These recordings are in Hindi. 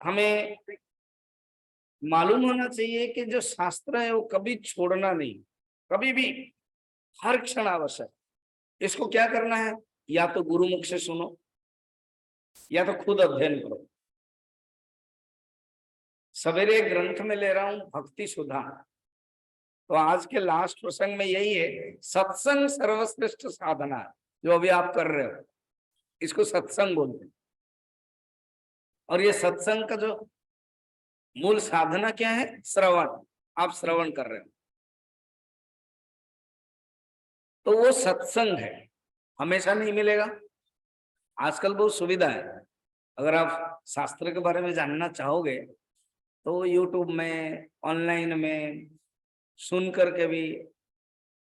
हमें मालूम होना चाहिए कि जो शास्त्र है वो कभी छोड़ना नहीं, कभी भी, हर क्षण आवश्यक। इसको क्या करना है, या तो गुरुमुख से सुनो या तो खुद अध्ययन करो। सवेरे ग्रंथ में ले रहा हूं भक्ति सुधा, तो आज के लास्ट प्रसंग में यही है, सत्संग सर्वश्रेष्ठ साधना, जो अभी आप कर रहे हो इसको सत्संग बोलते हैं। और ये सत्संग का जो मूल साधना क्या है, श्रवण। आप श्रवण कर रहे हो तो वो सत्संग है। हमेशा नहीं मिलेगा, आजकल बहुत सुविधा है। अगर आप शास्त्र के बारे में जानना चाहोगे तो यूट्यूब में, ऑनलाइन में सुन करके भी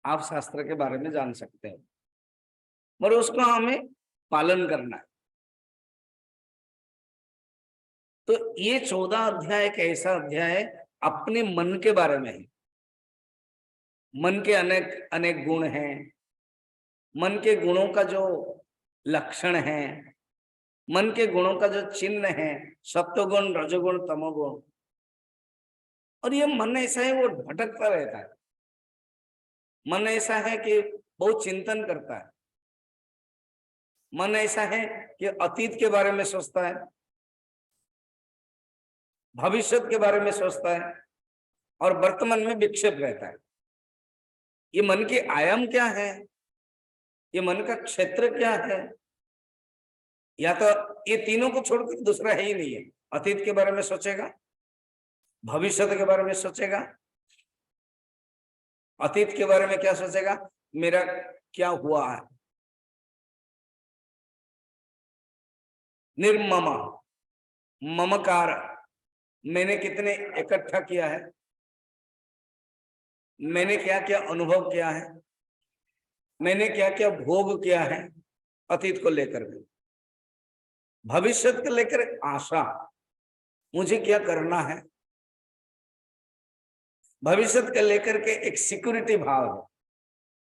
आप शास्त्र के बारे में जान सकते हो, मगर उसको हमें पालन करना है। तो ये 14 अध्याय एक ऐसा अध्याय है अपने मन के बारे में है। मन के अनेक अनेक गुण हैं, मन के गुणों का जो लक्षण है, मन के गुणों का जो चिन्ह है, सत्वगुण, रजोगुण, तमोगुण। और ये मन ऐसा है वो भटकता रहता है। मन ऐसा है कि बहुत चिंतन करता है। मन ऐसा है कि अतीत के बारे में सोचता है, भविष्य के बारे में सोचता है और वर्तमान में विक्षेप रहता है। ये मन के आयाम क्या है, ये मन का क्षेत्र क्या है, या तो ये तीनों को छोड़कर दूसरा है ही नहीं है। अतीत के बारे में सोचेगा, भविष्य के बारे में सोचेगा। अतीत के बारे में क्या सोचेगा, मेरा क्या हुआ है। निर्मम, ममकार, मैंने कितने इकट्ठा किया है, मैंने क्या क्या अनुभव किया है, मैंने क्या क्या भोग किया है अतीत को लेकर के। भविष्य को लेकर आशा, मुझे क्या करना है। भविष्य को लेकर के एक सिक्योरिटी भाव है,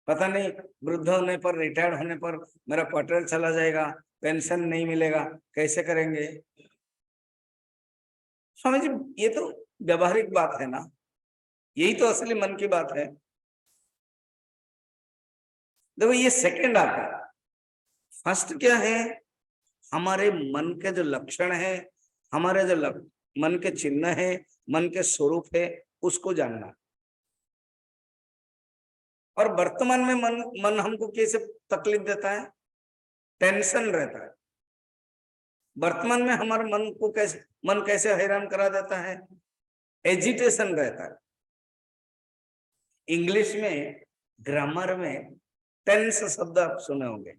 पता नहीं वृद्ध होने पर, रिटायर्ड होने पर मेरा क्वार्टर चला जाएगा, पेंशन नहीं मिलेगा, कैसे करेंगे। स्वामी जी ये तो व्यवहारिक बात है ना, यही तो असली मन की बात है। देखो ये सेकंड आता है, फर्स्ट क्या है, हमारे मन के जो लक्षण है, हमारे जो मन के चिन्ह है, मन के स्वरूप है, उसको जानना। और वर्तमान में मन हमको कैसे तकलीफ देता है, टेंशन रहता है। वर्तमान में हमारे मन कैसे हैरान करा देता है, एजिटेशन रहता है। इंग्लिश में ग्रामर में टेंस शब्द आप सुने होंगे।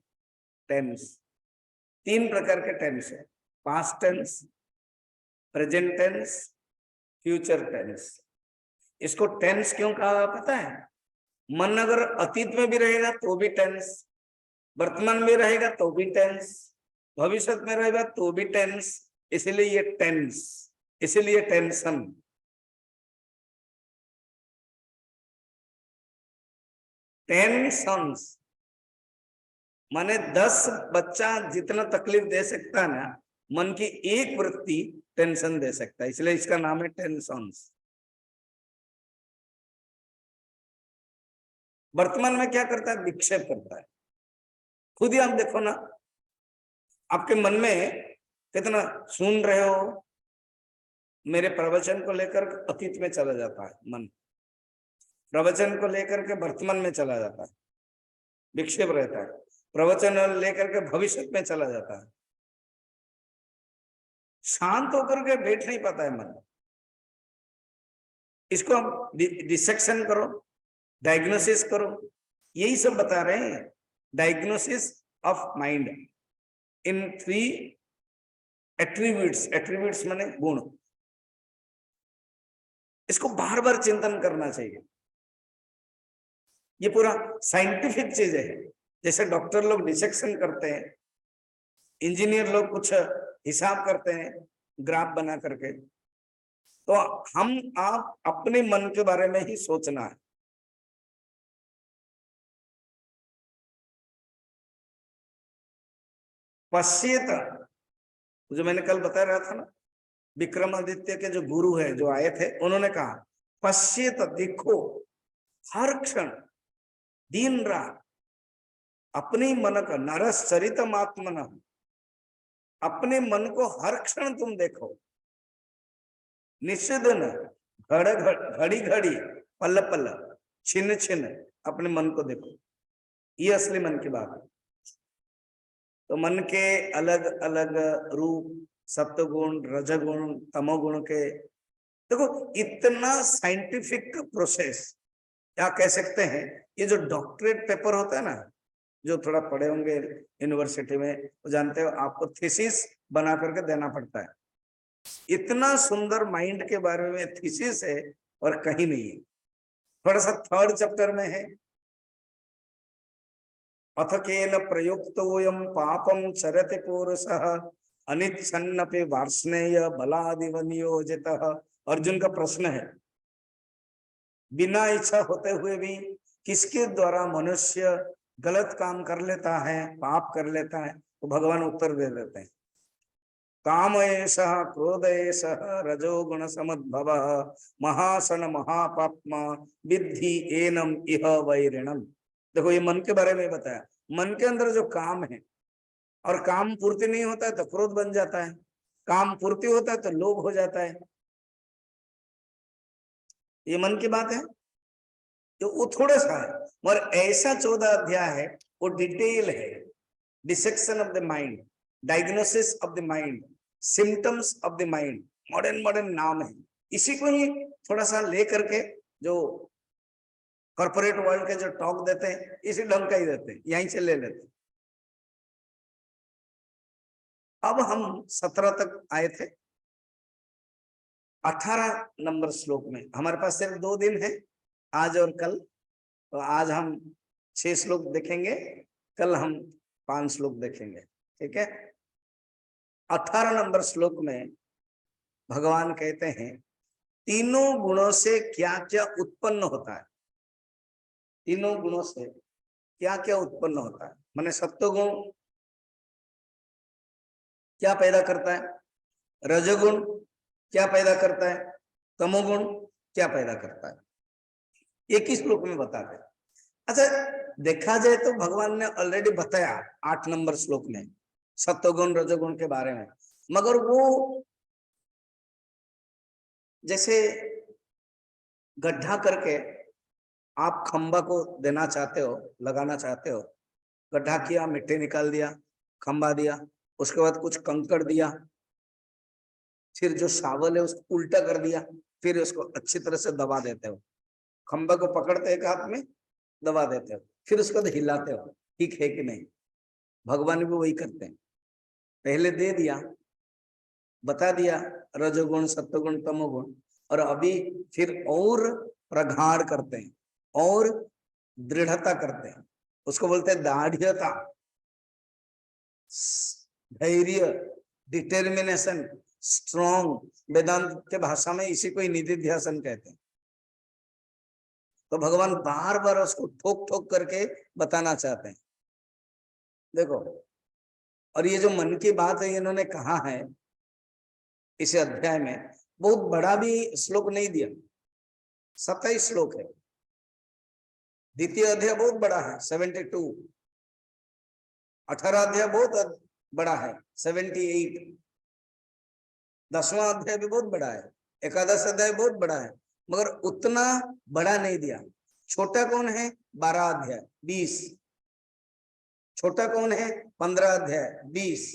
टेंस, 3 प्रकार के टेंस है, past tense, present tense, future tense. इसको टेंस क्यों कहा पता है, मन अगर अतीत में भी रहेगा तो भी टेंस, वर्तमान में रहेगा तो भी टेंस, भविष्य में रहेगा तो भी टेंस, इसलिए ये टेंस, इसलिए टेंशन। टेंशंस माने 10 बच्चा जितना तकलीफ दे सकता है ना, मन की एक वृत्ति टेंशन दे सकता है, इसलिए इसका नाम है टेंशंस। वर्तमान में क्या करता है, विक्षेप करता है। खुद ही आप देखो ना, आपके मन में कितना सुन रहे हो, मेरे प्रवचन को लेकर अतीत में चला जाता है मन, प्रवचन को लेकर के वर्तमान में चला जाता है, विक्षेप रहता है। प्रवचन लेकर के भविष्य में चला जाता है, शांत होकर के बैठ नहीं पाता है मन। इसको आप डिसेक्शन करो, डायग्नोसिस करो, यही सब बता रहे हैं। Diagnosis of mind in 3 attributes, attributes माने गुण। इसको बार बार चिंतन करना चाहिए। ये पूरा साइंटिफिक चीज है। जैसे डॉक्टर लोग डिसेक्शन करते हैं, इंजीनियर लोग कुछ हिसाब करते हैं ग्राफ बना करके, तो हम आप अपने मन के बारे में ही सोचना है। पश्चेत, जो मैंने कल बता रहा था ना, विक्रमादित्य के जो गुरु है जो आए थे, उन्होंने कहा पश्येत, देखो हर क्षण दिन रात अपने मन का नरश्चरितमात्मन, अपने मन को हर क्षण तुम देखो, निषिधन घड़ी घड़ी पल पल छिन छिन अपने मन को देखो। ये असली मन की बात है। तो मन के अलग अलग रूप, सत्वगुण, रजगुण, तमोगुण के, देखो इतना साइंटिफिक प्रोसेस, क्या कह सकते हैं, ये जो डॉक्टरेट पेपर होता है ना, जो थोड़ा पढ़े होंगे यूनिवर्सिटी में, वो जानते हो आपको थीसिस बना करके देना पड़ता है। इतना सुंदर माइंड के बारे में थीसिस है और कहीं नहीं है। थोड़ा सा 3rd चैप्टर में है, अथ केन प्रयुक्तोऽयं पापं चरति पुरुषः अनिच्छन्नपि वार्ष्णेय बलादिव नियोजितः। अर्जुन का प्रश्न है, बिना इच्छा होते हुए भी किसके द्वारा मनुष्य गलत काम कर लेता है, पाप कर लेता है? तो भगवान उत्तर दे देते हैं, काम एषः क्रोध एषः रजोगुण समुद्भवः महासन महापाप्मा विद्धि एनम इह वैरिणम। देखो ये मन के बारे में बताया, मन के अंदर जो काम है, और काम पूर्ति नहीं होता है तो क्रोध बन जाता है, काम पूर्ति होता है तो लोभ हो जाता है। ये मन की बात है, तो वो थोड़ा सा है, मगर ऐसा 14 अध्याय है, वो डिटेल है, dissection of the mind, diagnosis of the mind, symptoms of the mind, modern modern नाम है। इसी को ही थोड़ा सा ले करके जो कॉर्पोरेट वर्ल्ड के जो टॉक देते हैं, इसी ढंग का ही देते हैं, यहीं से ले लेते हैं। अब हम 17 तक आए थे। 18 नंबर श्लोक में, हमारे पास सिर्फ 2 दिन है, आज और कल, तो आज हम 6 श्लोक देखेंगे, कल हम 5 श्लोक देखेंगे, ठीक है। 18 नंबर श्लोक में भगवान कहते हैं, तीनों गुणों से क्या क्या उत्पन्न होता है, तीनों गुणों से क्या क्या उत्पन्न होता है। माने सत्वगुण क्या पैदा करता है, रजोगुण क्या पैदा करता है, तमोगुण क्या पैदा करता है, एक ही श्लोक में बताते हैं। अच्छा, देखा जाए तो भगवान ने ऑलरेडी बताया 8 नंबर श्लोक में सत्वगुण रजोगुण के बारे में, मगर वो जैसे गड्ढा करके आप खंबा को देना चाहते हो, लगाना चाहते हो, गड्ढा किया, मिट्टी निकाल दिया, खंबा दिया, उसके बाद कुछ कंकड़ दिया, फिर जो शावल है उसको उल्टा कर दिया, फिर उसको अच्छी तरह से दबा देते हो, खंबा को पकड़ते एक हाथ में दबा देते हो, फिर उसको हिलाते हो, ठीक है कि नहीं। भगवान भी वही करते हैं, पहले दे दिया, बता दिया रजोगुण सत्वगुण तमोगुण, और अभी फिर और प्रगाढ़ करते हैं और दृढ़ता करते हैं, उसको बोलते हैं दाढ़ता, धैर्य, डिटर्मिनेशन, स्ट्रॉन्ग। वेदांत के भाषा में इसी को ही निधिध्यासन कहते हैं। तो भगवान बार बार उसको ठोक ठोक करके बताना चाहते हैं, देखो। और ये जो मन की बात है इन्होंने कहा है इस अध्याय में, बहुत बड़ा भी श्लोक नहीं दिया, 27 श्लोक है। द्वितीय अध्याय बहुत बड़ा है 72, 18 अध्याय बहुत बड़ा है 78, 10वां अध्याय भी बहुत बड़ा है, एकादश अध्याय बहुत बड़ा है, मगर उतना बड़ा नहीं दिया। छोटा कौन है 12 अध्याय 20, छोटा कौन है 15 अध्याय 20,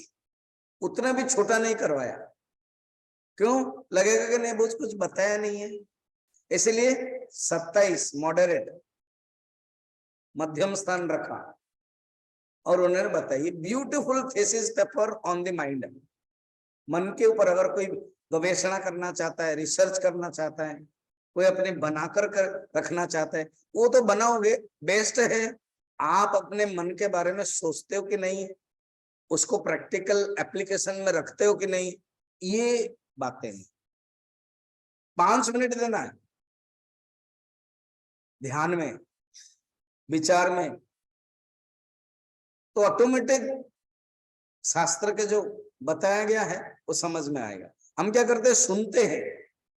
उतना भी छोटा नहीं करवाया। क्यों? लगेगा कि नहीं कुछ बताया नहीं है, इसलिए 27 मॉडरेट मध्यम स्थान रखा और उन्होंने बताइए beautiful thesis paper on the mind. मन के ऊपर अगर कोई गवेषणा करना चाहता है, रिसर्च करना चाहता है, कोई अपने बनाकर रखना चाहता है, वो तो बनाओगे, बेस्ट है। आप अपने मन के बारे में सोचते हो कि नहीं, उसको प्रैक्टिकल एप्लीकेशन में रखते हो कि नहीं, ये बातें हैं। 5 मिनट देना है ध्यान में, विचार में, तो ऑटोमेटिक शास्त्र के जो बताया गया है वो समझ में आएगा। हम क्या करते हैं, सुनते हैं,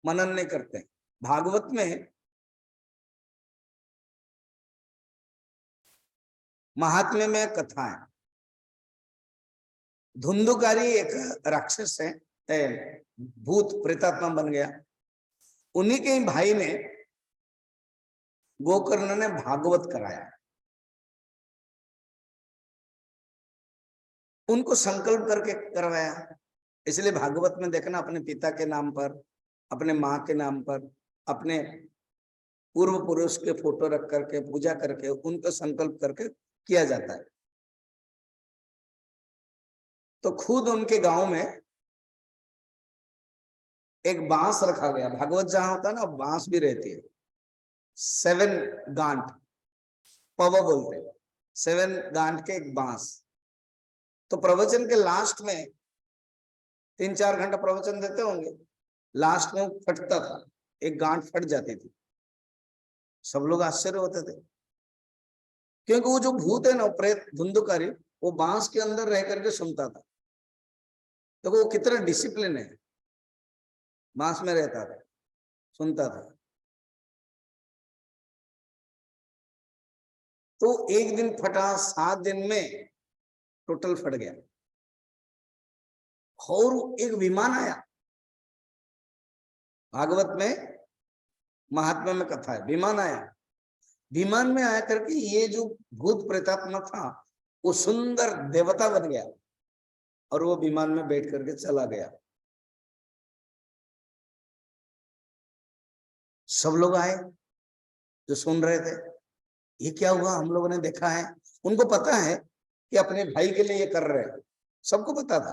मनन नहीं करते। भागवत में महात्म्य में कथा है। धुंधुकारी एक राक्षस है, भूत प्रेतात्मा बन गया। उन्हीं के भाई ने, गोकर्ण ने भागवत कराया। उनको संकल्प करके करवाया। इसलिए भागवत में देखना, अपने पिता के नाम पर, अपने माँ के नाम पर, अपने पूर्व पुरुष के फोटो रख करके पूजा करके उनको संकल्प करके किया जाता है। तो खुद उनके गांव में एक बांस रखा गया। भागवत जहां होता है ना, बांस भी रहती है। 7 गांठ, पव बोलते हैं, 7 गांठ के एक बांस। तो प्रवचन के लास्ट में 3-4 घंटा प्रवचन देते होंगे, लास्ट में फटता था, एक गांठ फट जाती थी। सब लोग आश्चर्य होते थे, क्योंकि वो जो भूत है ना, प्रेत धुंधुकारी, वो बांस के अंदर रह करके सुनता था। तो वो कितना डिसिप्लिन है, बांस में रहता था, सुनता था। तो एक दिन फटा, 7 दिन में टोटल फट गया। और एक विमान आया। भागवत में महात्मा में कथा है, विमान आया। विमान में आया करके ये जो भूत प्रेतात्मा था वो सुंदर देवता बन गया, और वो विमान में बैठ करके चला गया। सब लोग आए जो सुन रहे थे, ये क्या हुआ, हम लोगों ने देखा है। उनको पता है कि अपने भाई के लिए ये कर रहे हैं, सबको पता था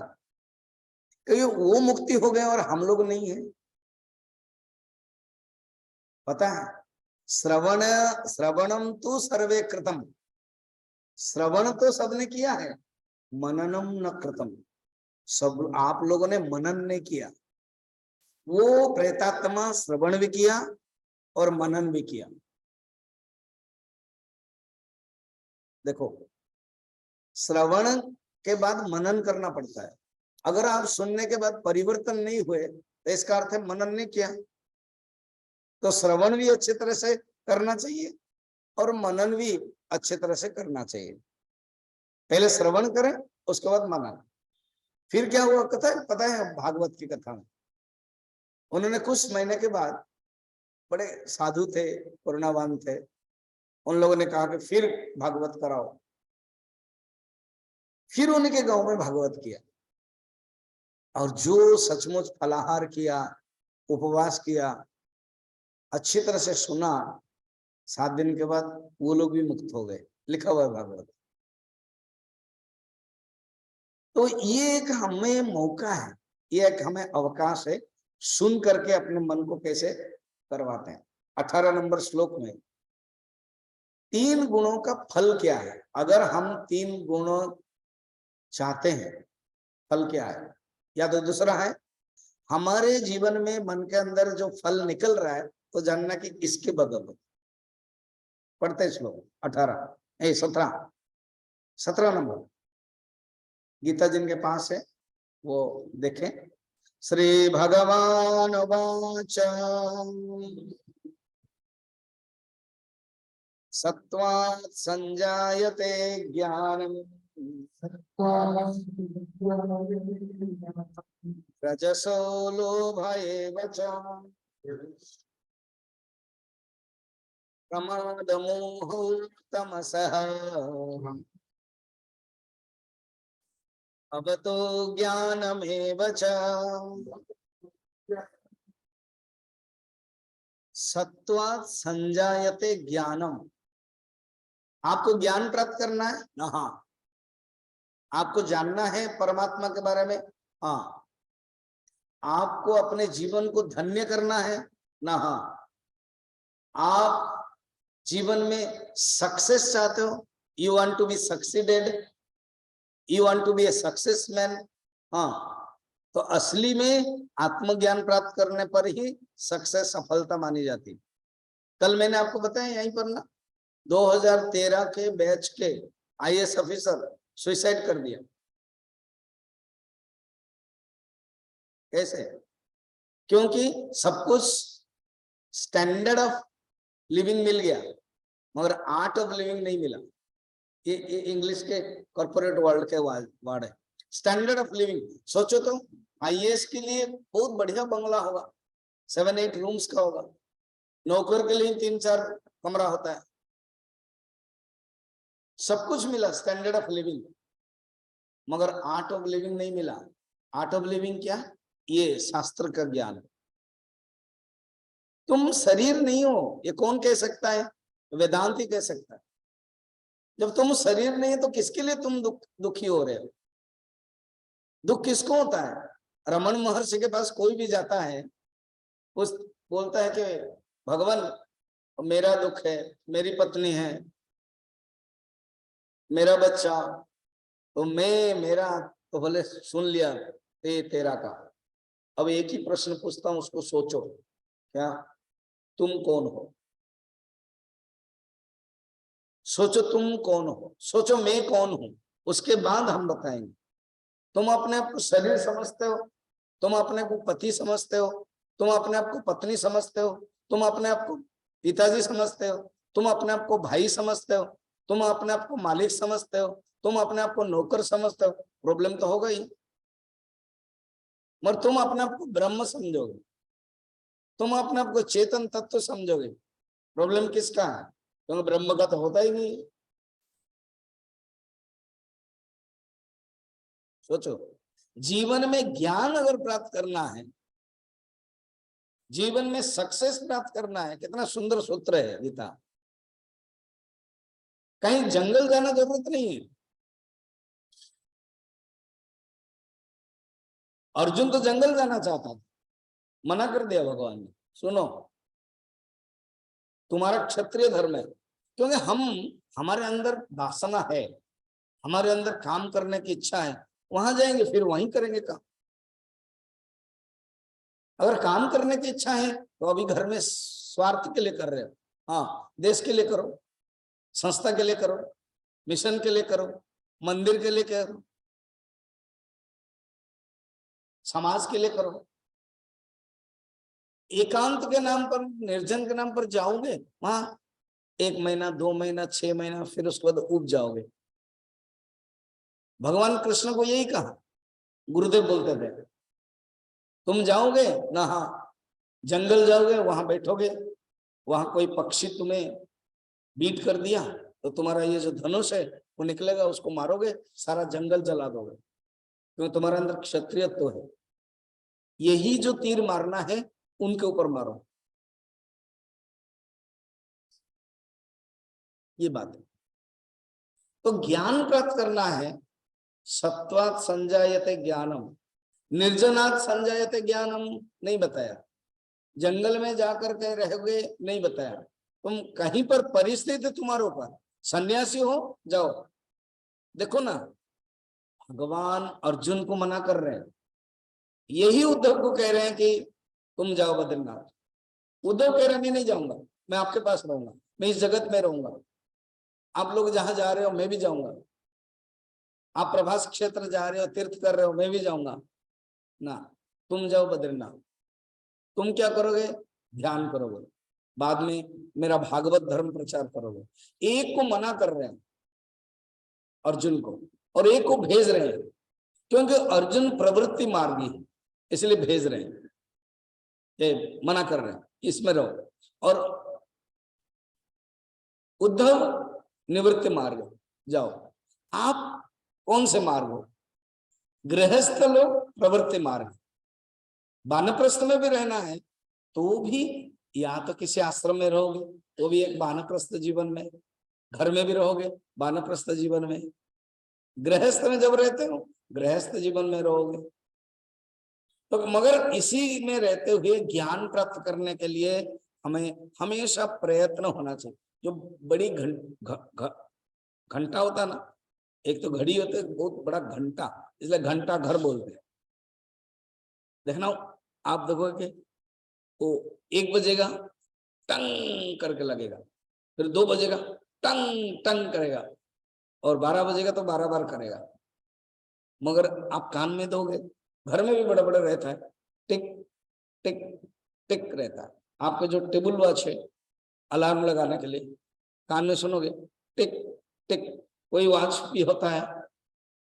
कि वो मुक्ति हो गए और हम लोग नहीं है। पता है, श्रवणम तो सर्वे कृतम, श्रवण तो सबने किया है, मननम न कृतम, सब आप लोगों ने मनन नहीं किया। वो प्रेतात्मा श्रवण भी किया और मनन भी किया। देखो, श्रवण के बाद मनन करना पड़ता है। अगर आप सुनने के बाद परिवर्तन नहीं हुए तो इसका अर्थ है मनन नहीं किया। तो श्रवण भी अच्छी तरह से करना चाहिए और मनन भी अच्छी तरह से करना चाहिए। पहले श्रवण करें, उसके बाद मनन। फिर क्या हुआ पता है भागवत की कथा में, उन्होंने कुछ महीने के बाद, बड़े साधु थे, करुणावान थे, उन लोगों ने कहा कि फिर भागवत कराओ। फिर उनके गांव में भागवत किया, और जो सचमुच फलाहार किया, उपवास किया, अच्छी तरह से सुना, 7 दिन के बाद वो लोग भी मुक्त हो गए। लिखा हुआ है भागवत। तो ये एक हमें मौका है, ये एक हमें अवकाश है, सुन करके अपने मन को कैसे करवाते हैं। 18 नंबर श्लोक में 3 गुणों का फल क्या है। अगर हम 3 गुणों चाहते हैं, फल क्या है। या तो दूसरा है, हमारे जीवन में मन के अंदर जो फल निकल रहा है तो जानना कि इसके बदल। पढ़ते श्लोक 17 नंबर, गीता जिनके पास है वो देखें। श्री भगवान वाच सत्वात् संजायते ज्ञानम् रजसो लोभ एव च प्रमाद मोहो तमसः अवतो ज्ञानमेव च। सत्वात् संजायते ज्ञानम। आपको ज्ञान प्राप्त करना है ना? हाँ। आपको जानना है परमात्मा के बारे में? हाँ। आपको अपने जीवन को धन्य करना है ना? हाँ। आप जीवन में सक्सेस चाहते हो, you want to be succeeded, you want to be a success man. हाँ, तो असली में आत्मज्ञान प्राप्त करने पर ही सक्सेस, सफलता मानी जाती। कल मैंने आपको बताया यहीं पर ना, 2013 के बैच के आईएएस ऑफिसर सुसाइड कर दिया। कैसे? क्योंकि सब कुछ स्टैंडर्ड ऑफ लिविंग मिल गया, मगर आर्ट ऑफ लिविंग नहीं मिला। ये इंग्लिश के कॉर्पोरेट वर्ल्ड के वर्ड है, स्टैंडर्ड ऑफ लिविंग। सोचो तो आईएएस के लिए बहुत बढ़िया बंगला होगा, 7-8 रूम्स का होगा, नौकर के लिए 3-4 कमरा होता है, सब कुछ मिला स्टैंडर्ड ऑफ लिविंग, मगर आर्ट ऑफ लिविंग नहीं मिला। आर्ट ऑफ लिविंग क्या? ये शास्त्र का ज्ञान। तुम शरीर नहीं हो, ये कौन कह सकता है? वेदांत ही कह सकता है। जब तुम शरीर नहीं है तो किसके लिए तुम दुखी हो रहे हो? दुख किसको होता है? रमन महर्षि के पास कोई भी जाता है, उस बोलता है कि भगवान मेरा दुख है, मेरी पत्नी है, मेरा बच्चा, तो मेरा तो बोले सुन लिया, तेरा का। अब एक ही प्रश्न पूछता हूं, उसको सोचो, क्या तुम कौन हो? सोचो तुम कौन हो, सोचो मैं कौन हूं, उसके बाद हम बताएंगे। तुम अपने आप को शरीर समझते हो, तुम अपने को पति समझते हो, तुम अपने आप को पत्नी समझते हो, तुम अपने आप को पिताजी समझते हो, तुम अपने आप को भाई समझते हो, तुम अपने आप को मालिक समझते हो, तुम अपने आप को नौकर समझते हो, प्रॉब्लम तो होगा ही। मगर तुम अपने आप को ब्रह्म समझोगे, तुम अपने आप को चेतन तत्व समझोगे, प्रॉब्लम किसका है? क्योंकि ब्रह्म का तो होता ही नहीं। सोचो, जीवन में ज्ञान अगर प्राप्त करना है, जीवन में सक्सेस प्राप्त करना है, कितना सुंदर सूत्र है गीता। कहीं जंगल जाना जरूरत नहीं है। अर्जुन तो जंगल जाना चाहता था, मना कर दिया भगवान ने, सुनो तुम्हारा क्षत्रिय धर्म है, क्योंकि हमारे अंदर वासना है, हमारे अंदर काम करने की इच्छा है, वहां जाएंगे फिर वहीं करेंगे काम। अगर काम करने की इच्छा है तो अभी घर में स्वार्थ के लिए कर रहे हो, हाँ देश के लिए करो, संस्था के लिए करो, मिशन के लिए करो, मंदिर के लिए करो, समाज के लिए करो। एकांत के नाम पर, निर्जन के नाम पर जाओगे, वहां 1 महीना 2 महीना 6 महीना, फिर उसके बाद उब जाओगे। भगवान कृष्ण को यही कहा, गुरुदेव बोलते थे, तुम जाओगे ना, हाँ जंगल जाओगे, वहां बैठोगे, वहां कोई पक्षी तुम्हें बीट कर दिया तो तुम्हारा ये जो धनुष है वो निकलेगा, उसको मारोगे, सारा जंगल जला दोगे, क्योंकि तुम्हारे अंदर क्षत्रियत्व है। यही जो तीर मारना है उनके ऊपर मारो, ये बात है। तो ज्ञान प्राप्त करना है, सत्वात् संजायते ज्ञानम, निर्जनात् संजायते ज्ञानम नहीं बताया, जंगल में जाकर के रहोगे नहीं बताया, तुम कहीं पर परिस्थिति तुम्हारे ऊपर, सन्यासी हो जाओ। देखो ना, भगवान अर्जुन को मना कर रहे हैं, यही उद्धव को कह रहे हैं कि तुम जाओ बद्रीनाथ। उद्धव कह रहे हैं मैं नहीं जाऊंगा, मैं आपके पास रहूंगा, मैं इस जगत में रहूंगा, आप लोग जहां जा रहे हो मैं भी जाऊंगा, आप प्रभास क्षेत्र जा रहे हो, तीर्थ कर रहे हो, मैं भी जाऊंगा ना, तुम जाओ बद्रीनाथ। तुम क्या करोगे? ध्यान करोगे, बाद में मेरा भागवत धर्म प्रचार करोगे। एक को मना कर रहे हैं अर्जुन को, और एक को भेज रहे हैं, क्योंकि अर्जुन प्रवृत्ति मार्गी है, इसलिए भेज रहे हैं, ये मना कर रहे हैं इसमें रहो, और उद्धव निवृत्ति मार्ग जाओ। आप कौन से मार्ग हो? गृहस्थ लोग प्रवृत्ति मार्ग, वानप्रस्थ में भी रहना है तो भी या तो किसी आश्रम में रहोगे तो भी एक वानप्रस्थ जीवन में, घर में भी रहोगे वानप्रस्थ जीवन में, गृहस्थ में जब रहते हो गृहस्थ जीवन में रहोगे। तो मगर इसी में रहते हुए ज्ञान प्राप्त करने के लिए हमें हमेशा प्रयत्न होना चाहिए। जो बड़ी घंटा होता ना, एक तो घड़ी होती है, बहुत बड़ा घंटा, इसलिए घंटा घर बोलते हैं। देखना आप देखोगे तो 1 बजेगा टंग करके लगेगा, फिर 2 बजेगा टंग टंग करेगा, और 12 बजेगा तो 12 बार करेगा। मगर आप कान में दोगे, घर में भी बड़ा बड़ा रहता है, टिक टिक टिक रहता है। आपके जो टेबल वॉच है अलार्म लगाने के लिए, कान में सुनोगे टिक टिक। कोई वॉच भी होता है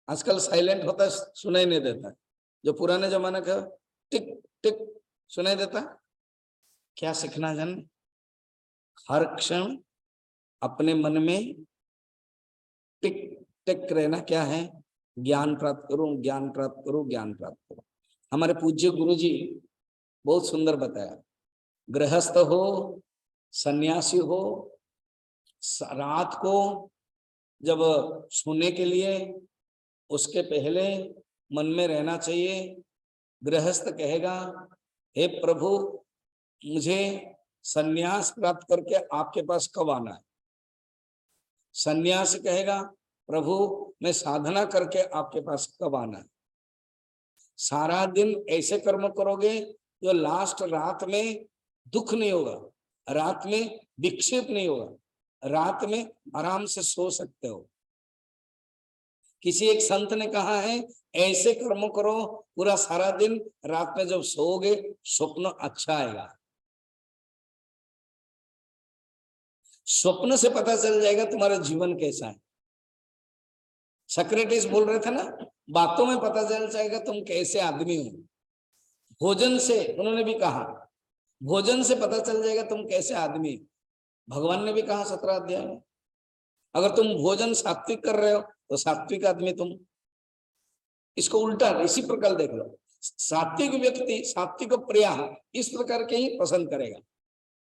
आजकल साइलेंट होता है, सुनाई नहीं देता है। जो पुराने जमाने का टिक टिक सुनाई देता है। क्या सीखना जन, हर क्षण अपने मन में टिक टिक रहना क्या है, ज्ञान प्राप्त करूं, ज्ञान प्राप्त करूं, ज्ञान प्राप्त करूं। हमारे पूज्य गुरु जी बहुत सुंदर बताया, गृहस्थ हो, सन्यासी हो, रात को जब सोने के लिए उसके पहले मन में रहना चाहिए। गृहस्थ कहेगा हे प्रभु मुझे सन्यास प्राप्त करके आपके पास कब आना है। सन्यासी कहेगा प्रभु मैं साधना करके आपके पास कब आना है। सारा दिन ऐसे कर्म करोगे जो लास्ट रात में दुख नहीं होगा, रात में विक्षेप नहीं होगा, रात में आराम से सो सकते हो। किसी एक संत ने कहा है ऐसे कर्म करो पूरा सारा दिन, रात में जब सोओगे स्वप्न अच्छा आएगा। स्वप्न से पता चल जाएगा तुम्हारा जीवन कैसा है। सक्रेटिस बोल रहे थे ना, बातों में पता चल जाएगा तुम कैसे आदमी हो। भोजन से उन्होंने भी कहा, भोजन से पता चल जाएगा तुम कैसे आदमी। भगवान ने भी कहा 17 अध्याय में, अगर तुम भोजन सात्विक कर रहे हो तो सात्विक आदमी तुम। इसको उल्टा इसी प्रकार देख लो, सात्विक व्यक्ति सात्विक प्रिय इस प्रकार के ही पसंद करेगा,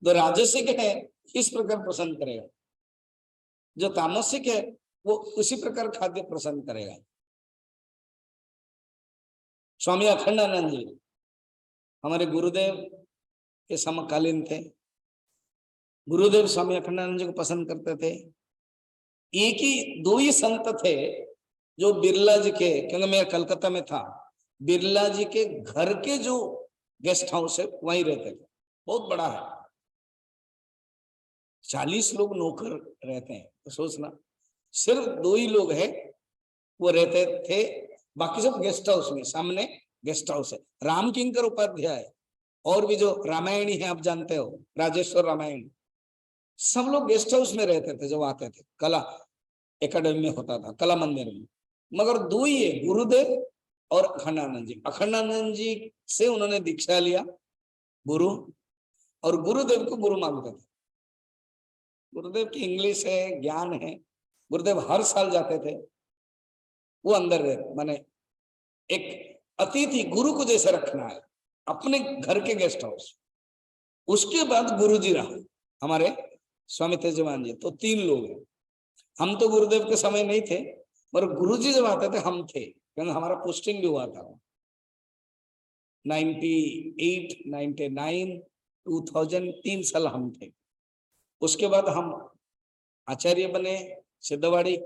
जो राजसिक है इस प्रकार पसंद करेगा, जो तामसिक है वो उसी प्रकार खाद्य पसंद करेगा। स्वामी अखंडानंद जी हमारे गुरुदेव के समकालीन थे। गुरुदेव स्वामी अखंडानंद जी को पसंद करते थे। एक ही दो ही संत थे जो बिरला जी के, क्योंकि मैं कलकत्ता में था, बिरला जी के घर के जो गेस्ट हाउस है वहीं रहते थे, बहुत बड़ा है, 40 लोग नौकर रहते हैं। तो सोचना सिर्फ दो ही लोग हैं वो रहते थे, बाकी सब गेस्ट हाउस में, सामने गेस्ट हाउस है। राम किंकर उपाध्याय और भी जो रामायणी है आप जानते हो, राजेश्वर रामायण, सब लोग गेस्ट हाउस में रहते थे जब आते थे। कला एकेडमी में होता था, कला मंदिर में। मगर दो ही है, गुरुदेव और अखंडानंद जी। अखंडानंद जी से उन्होंने दीक्षा लिया गुरु, और गुरुदेव को गुरु मानते थे। गुरुदेव की इंग्लिश है, ज्ञान है। गुरुदेव हर साल जाते थे, वो अंदर रहते, माने एक अतिथि गुरु को जैसे रखना है अपने घर के गेस्ट हाउस। उसके बाद गुरु जी रहा हमारे स्वामी तेजवान जी, तो 3 लोग हैं। हम तो गुरुदेव के समय नहीं थे, पर गुरु जी जब आते थे हम थे, क्योंकि हमारा पोस्टिंग भी हुआ था 98, 99, 2000, 3 साल हम थे। उसके बाद हम आचार्य बने सिद्धवाड़ी।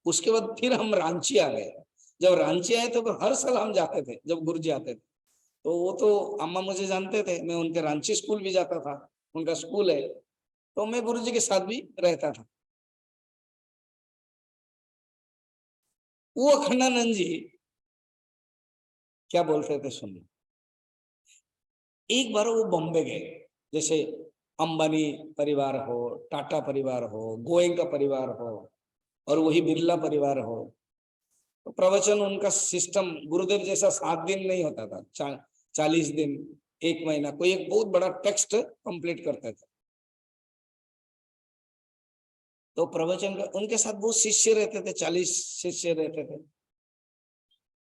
उसके बाद फिर हम रांची आ गए। जब रांची आए तो हर साल हम जाते थे जब गुरु जी आते थे। तो वो तो अम्मा मुझे जानते थे, मैं उनके रांची स्कूल भी जाता था, उनका स्कूल है, तो मैं गुरु जी के साथ भी रहता था। वो अखंडानंद जी क्या बोलते थे सुनिए। एक बार वो बॉम्बे गए, जैसे अंबानी परिवार हो, टाटा परिवार हो, गोयनका परिवार हो, और वही बिरला परिवार हो, तो प्रवचन उनका सिस्टम गुरुदेव जैसा 7 दिन नहीं होता था, 40 दिन, 1 महीना, कोई एक बहुत बड़ा टेक्स्ट कंप्लीट करते थे। तो प्रवचन का उनके साथ बहुत शिष्य रहते थे, 40 शिष्य रहते थे।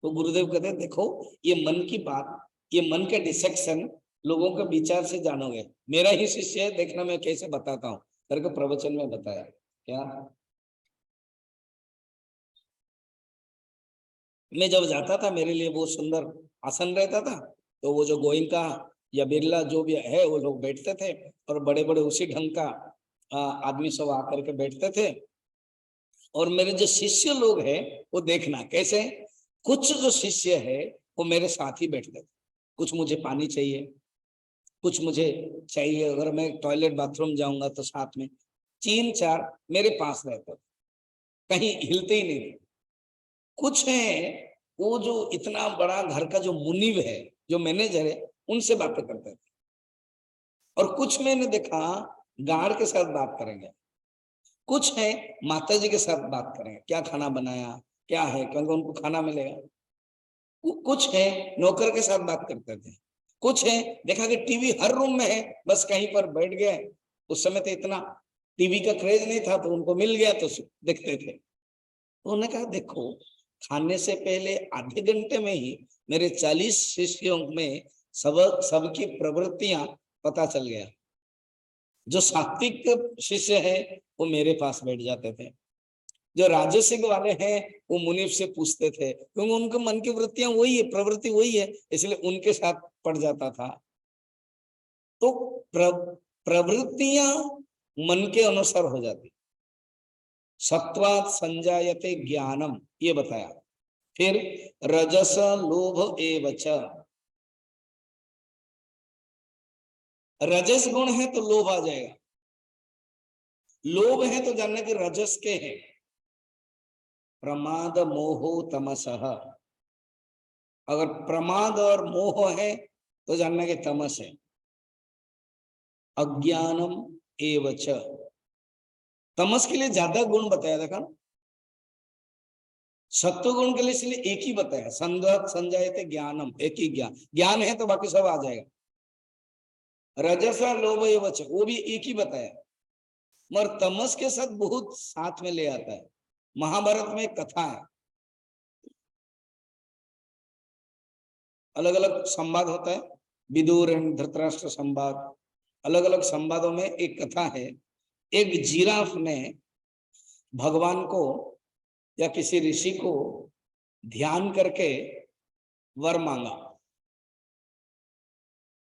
तो गुरुदेव कहते देखो ये मन की बात, ये मन के डिसेक्शन लोगों के विचार से जानोगे। मेरा ही शिष्य है, देखना मैं कैसे बताता हूँ करके प्रवचन में बताया। क्या मैं जब जाता था मेरे लिए वो सुंदर आसन रहता था, तो वो जो गोयनका या बिरला जो भी है वो लोग बैठते थे, और बड़े बड़े उसी ढंग का आदमी सब आकर के बैठते थे। और मेरे जो शिष्य लोग हैं वो देखना कैसे, कुछ जो शिष्य है वो मेरे साथ ही बैठते थे। कुछ मुझे पानी चाहिए, कुछ मुझे चाहिए, अगर मैं टॉयलेट बाथरूम जाऊंगा तो साथ में 3-4 मेरे पास रहते थे, कहीं हिलते ही नहीं थे। कुछ है वो जो इतना बड़ा घर का जो मुनीब है, जो मैनेजर है, उनसे बातें करते थे। और कुछ मैंने देखा गार्ड के साथ बात करेंगे, कुछ है माता जी के साथ बात करेंगे, क्या खाना बनाया, क्या है, क्योंकि उनको खाना मिलेगा। कुछ है नौकर के साथ बात करते थे, कुछ है देखा कि टीवी हर रूम में है, बस कहीं पर बैठ गए। उस समय तो इतना टीवी का क्रेज नहीं था, तो उनको मिल गया तो देखते थे। तो उन्होंने कहा देखो, खाने से पहले आधे घंटे में ही मेरे 40 शिष्यों में सबकी प्रवृत्तियां पता चल गया। जो सात्विक शिष्य है वो मेरे पास बैठ जाते थे, जो राजसिक वाले हैं वो मुनीफ से पूछते थे, क्योंकि उनके मन की वृत्तियां वही है, प्रवृत्ति वही है, इसलिए उनके साथ पड़ जाता था। तो प्रवृत्तियां मन के अनुसार हो जाती। सत्वात् संजायते ज्ञानम, ये बताया। फिर रजस लोभ एवच, रजस गुण है तो लोभ आ जाएगा, लोभ है तो जानना कि रजस के है। प्रमाद मोहो तमसः, अगर प्रमाद और मोह है तो जानना कि तमस है। अज्ञानम एवच, तमस के लिए ज्यादा गुण बताया, देखा। सत्व गुण के लिए इसलिए एक ही बताया, संध्यात संजायते ज्ञानम, एक ही ज्ञान, ज्ञान है तो बाकी सब आ जाएगा। रजसा लोभ एवच, वो भी एक ही बताया, मगर तमस के साथ बहुत साथ में ले आता है। महाभारत में एक कथा है, अलग अलग संवाद होता है, विदुर एंड धृतराष्ट्र संवाद, अलग अलग संवादों में एक कथा है। एक जिराफ ने भगवान को या किसी ऋषि को ध्यान करके वर मांगा।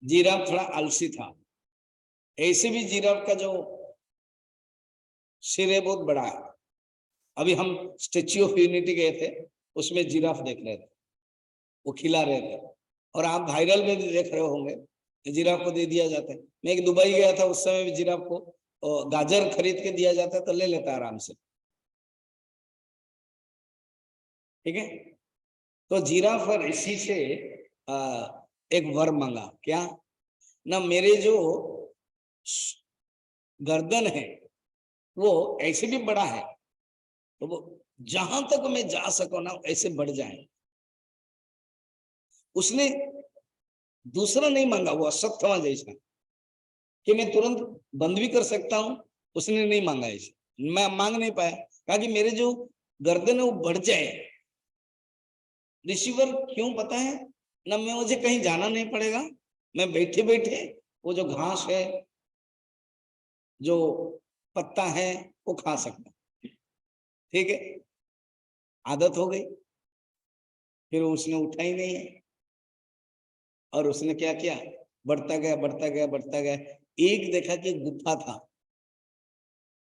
जिराफ थोड़ा आलसी था, ऐसे भी जिराफ का जो सिर है बहुत बड़ा है। अभी हम स्टेच्यू ऑफ यूनिटी गए थे, उसमें जिराफ देख रहे थे, वो खिला रहे थे, और आप वायरल में भी देख रहे होंगे, जिराफ को दे दिया जाता है। मैं एक दुबई गया था, उस समय भी जिराफ को गाजर खरीद के दिया जाता है तो ले लेता आराम से, ठीक है। तो जिराफ और ऋषि से एक वर मांगा, क्या ना, मेरे जो गर्दन है वो ऐसे भी बड़ा है, तो वो जहां तक मैं जा सकूं ना ऐसे बढ़ जाए। उसने दूसरा नहीं मांगा, वो असत्य जैसा कि मैं तुरंत बंद भी कर सकता हूं, उसने नहीं मांगा ऐसे, मैं मांग नहीं पाया, कहा कि मेरे जो गर्दन है वो बढ़ जाए। रिसीवर क्यों पता है ना, मैं मुझे कहीं जाना नहीं पड़ेगा, मैं बैठे बैठे वो जो घास है, जो पत्ता है, वो खा सकता, ठीक है। आदत हो गई, फिर उसने उठा ही नहीं है, और उसने क्या किया, बढ़ता गया बढ़ता गया बढ़ता गया। एक देखा कि गुफा था,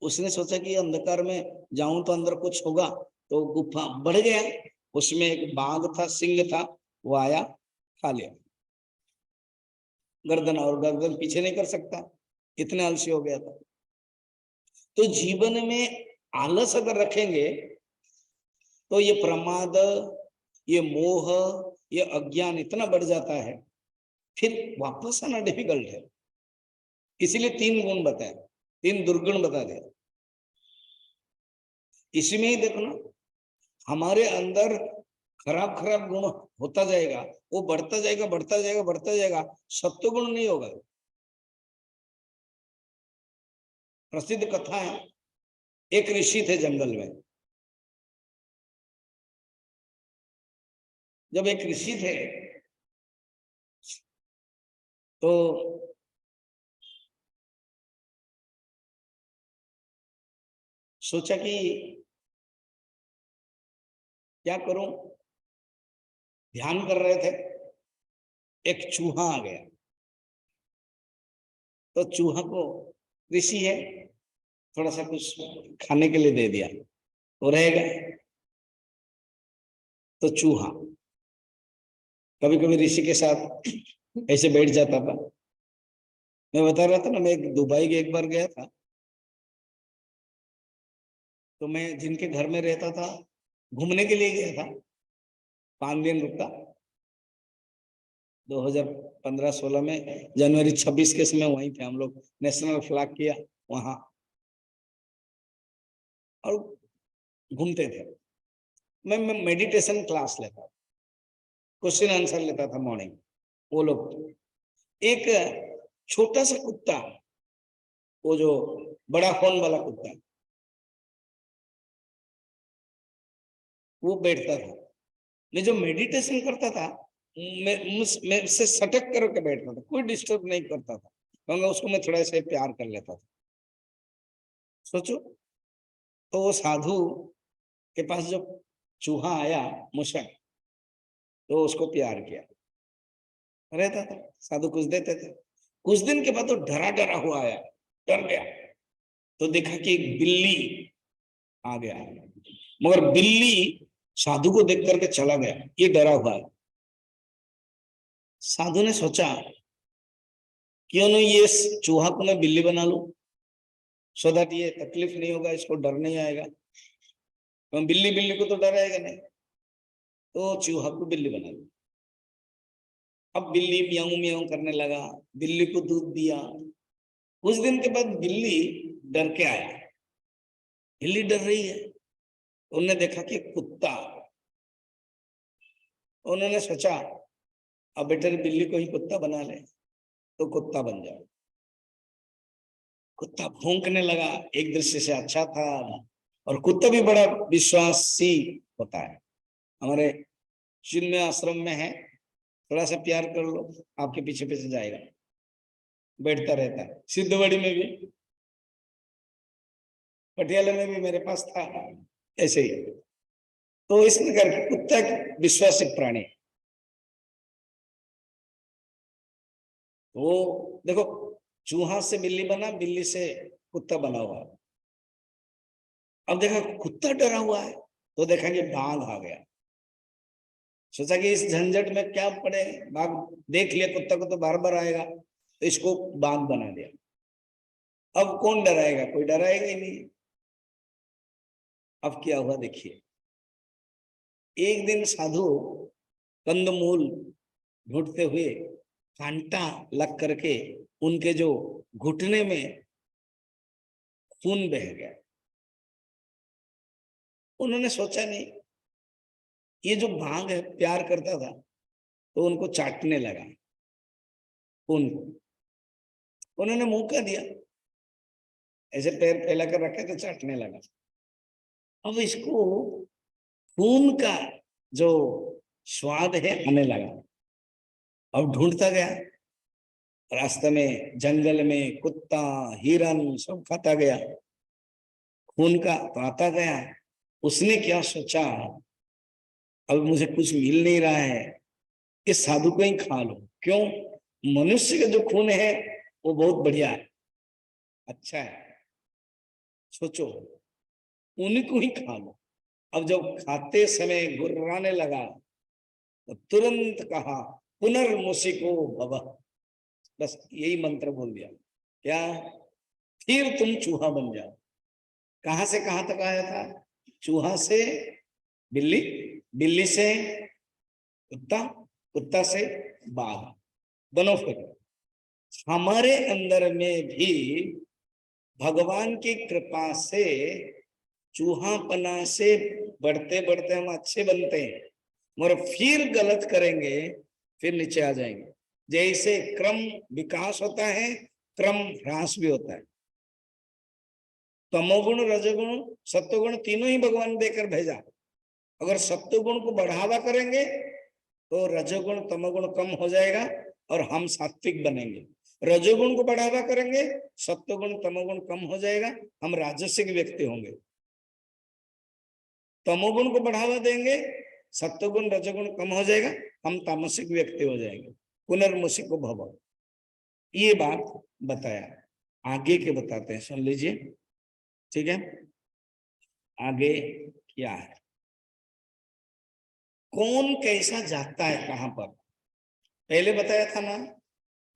उसने सोचा कि अंधकार में जाऊं तो अंदर कुछ होगा, तो गुफा बढ़ गया, उसमें एक बाघ था, सिंह था, वो आया, खा लिया गर्दन, और गर्दन पीछे नहीं कर सकता, इतने आलसी हो गया था। तो जीवन में आलस अगर रखेंगे तो ये प्रमाद, ये मोह, ये अज्ञान इतना बढ़ जाता है, फिर वापस आना डिफिकल्ट है। इसीलिए 3 गुण बताए, 3 दुर्गुण बता दिया। इसमें ही देखो ना, हमारे अंदर खराब खराब गुण होता जाएगा, वो बढ़ता जाएगा बढ़ता जाएगा बढ़ता जाएगा, सत्व गुण नहीं होगा। प्रसिद्ध कथा है, एक ऋषि थे जंगल में। जब एक ऋषि थे तो सोचा कि क्या करूं, ध्यान कर रहे थे, एक चूहा आ गया। तो चूहा को, ऋषि है, थोड़ा सा कुछ खाने के लिए दे दिया, तो रहेगा। तो चूहा कभी कभी ऋषि के साथ ऐसे बैठ जाता था। मैं बता रहा था ना, मैं दुबई एक बार गया था, तो मैं जिनके घर में रहता था, घूमने के लिए गया था, 5 दिन रुका। 2015-16 में जनवरी 26 के समय वहीं पे हम लोग नेशनल फ्लैग किया वहां, और घूमते थे। मैं मेडिटेशन क्लास लेता, क्वेश्चन आंसर लेता था मॉर्निंग। वो लोग, एक छोटा सा कुत्ता, वो जो बड़ा फोन वाला कुत्ता, वो बैठता था। मैं जो मेडिटेशन करता था, मैं उससे सटक करके बैठता था, कोई डिस्टर्ब नहीं करता था, क्योंकि उसको मैं थोड़ा सा प्यार कर लेता था। सोचो, तो वो साधु के पास जब चूहा आया, मुशक, तो उसको प्यार किया, रहता था। साधु कुछ देते थे। कुछ दिन के बाद तो डरा डरा हुआ आया, डर गया, तो देखा कि एक बिल्ली आ गया, मगर बिल्ली साधु को देख करके चला गया, ये डरा हुआ है। साधु ने सोचा, क्यों नहीं ये चूहा को मैं बिल्ली बना लूं, सो दैट ये तकलीफ नहीं होगा, इसको डर नहीं आएगा। तो बिल्ली बिल्ली को तो डर आएगा नहीं, तो चूहा को बिल्ली बना लूं। अब बिल्ली म्याऊं म्याऊं करने लगा, बिल्ली को दूध दिया। कुछ दिन के बाद बिल्ली डर के आया, बिल्ली डर रही है। उन्होंने देखा कि कुत्ता, उन्होंने सोचा अब बेटर बिल्ली को ही कुत्ता बना ले, तो कुत्ता बन जाओ। कुत्ता भौंकने लगा, एक दृष्टि से अच्छा था, और कुत्ता भी बड़ा विश्वासी होता है। हमारे चिन्मय आश्रम में है, थोड़ा सा प्यार कर लो, आपके पीछे पीछे जाएगा, बैठता रहता है। सिद्धवड़ी में भी, पटियाला में भी मेरे पास था ऐसे ही। तो इस प्रकार कुत्ता एक विश्वासिक प्राणी। वो देखो, चूहा से बिल्ली बना, बिल्ली से कुत्ता बना हुआ। अब देखा कुत्ता डरा हुआ है, तो देखा कि बाघ आ गया। सोचा कि इस झंझट में क्या पड़े, बाघ देख लिया कुत्ता को तो बार बार आएगा, तो इसको बाघ बना दिया। अब कौन डराएगा, कोई डराएगा ही नहीं। अब क्या हुआ देखिए, एक दिन साधु कंदमूल ढूंढते हुए कांटा लग करके उनके जो घुटने में खून बह गया। उन्होंने सोचा नहीं, ये जो बाघ है प्यार करता था, तो उनको चाटने लगा खून को। उन्होंने मौका दिया, ऐसे पैर फैला कर रखे तो चाटने लगा। अब इसको खून का जो स्वाद है आने लगा। अब ढूंढता गया, रास्ते में जंगल में कुत्ता हिरन सब खाता गया, खून का तो आता गया। उसने क्या सोचा, अब मुझे कुछ मिल नहीं रहा है, इस साधु को ही खा लो। क्यों, मनुष्य का जो खून है वो बहुत बढ़िया है, अच्छा है, सोचो उन्हीं को ही खा लो। अब जब खाते समय गुर्राने लगा, तो तुरंत कहा पुनर्मुसिको भव, बस यही मंत्र बोल दिया, क्या, फिर तुम चूहा बन जाओ। कहां से कहां तक आया था, चूहा से बिल्ली, बिल्ली से कुत्ता, कुत्ता से बाघ, बनो फिर। हमारे अंदर में भी भगवान की कृपा से चूहापना से बढ़ते बढ़ते हम अच्छे बनते हैं, मगर फिर गलत करेंगे, फिर नीचे आ जाएंगे। जैसे क्रम विकास होता है, क्रम ह्रास भी होता है। तमोगुण, रजोगुण, सत्वगुण तीनों ही भगवान देकर भेजा। अगर सत्वगुण को बढ़ावा करेंगे तो रजोगुण तमोगुण कम हो जाएगा और हम सात्विक बनेंगे। रजोगुण को बढ़ावा करेंगे, सत्वगुण तमोगुण कम हो जाएगा, हम राजसिक व्यक्ति होंगे। तमोगुण को बढ़ावा देंगे, सत्वगुण रजोगुण कम हो जाएगा, हम तामसिक व्यक्ति हो जाएंगे। पुनर्मुसिको भव, ये बात बताया। आगे के बताते हैं, सुन लीजिए, ठीक है। आगे क्या है, कौन कैसा जाता है कहां पर, पहले बताया था ना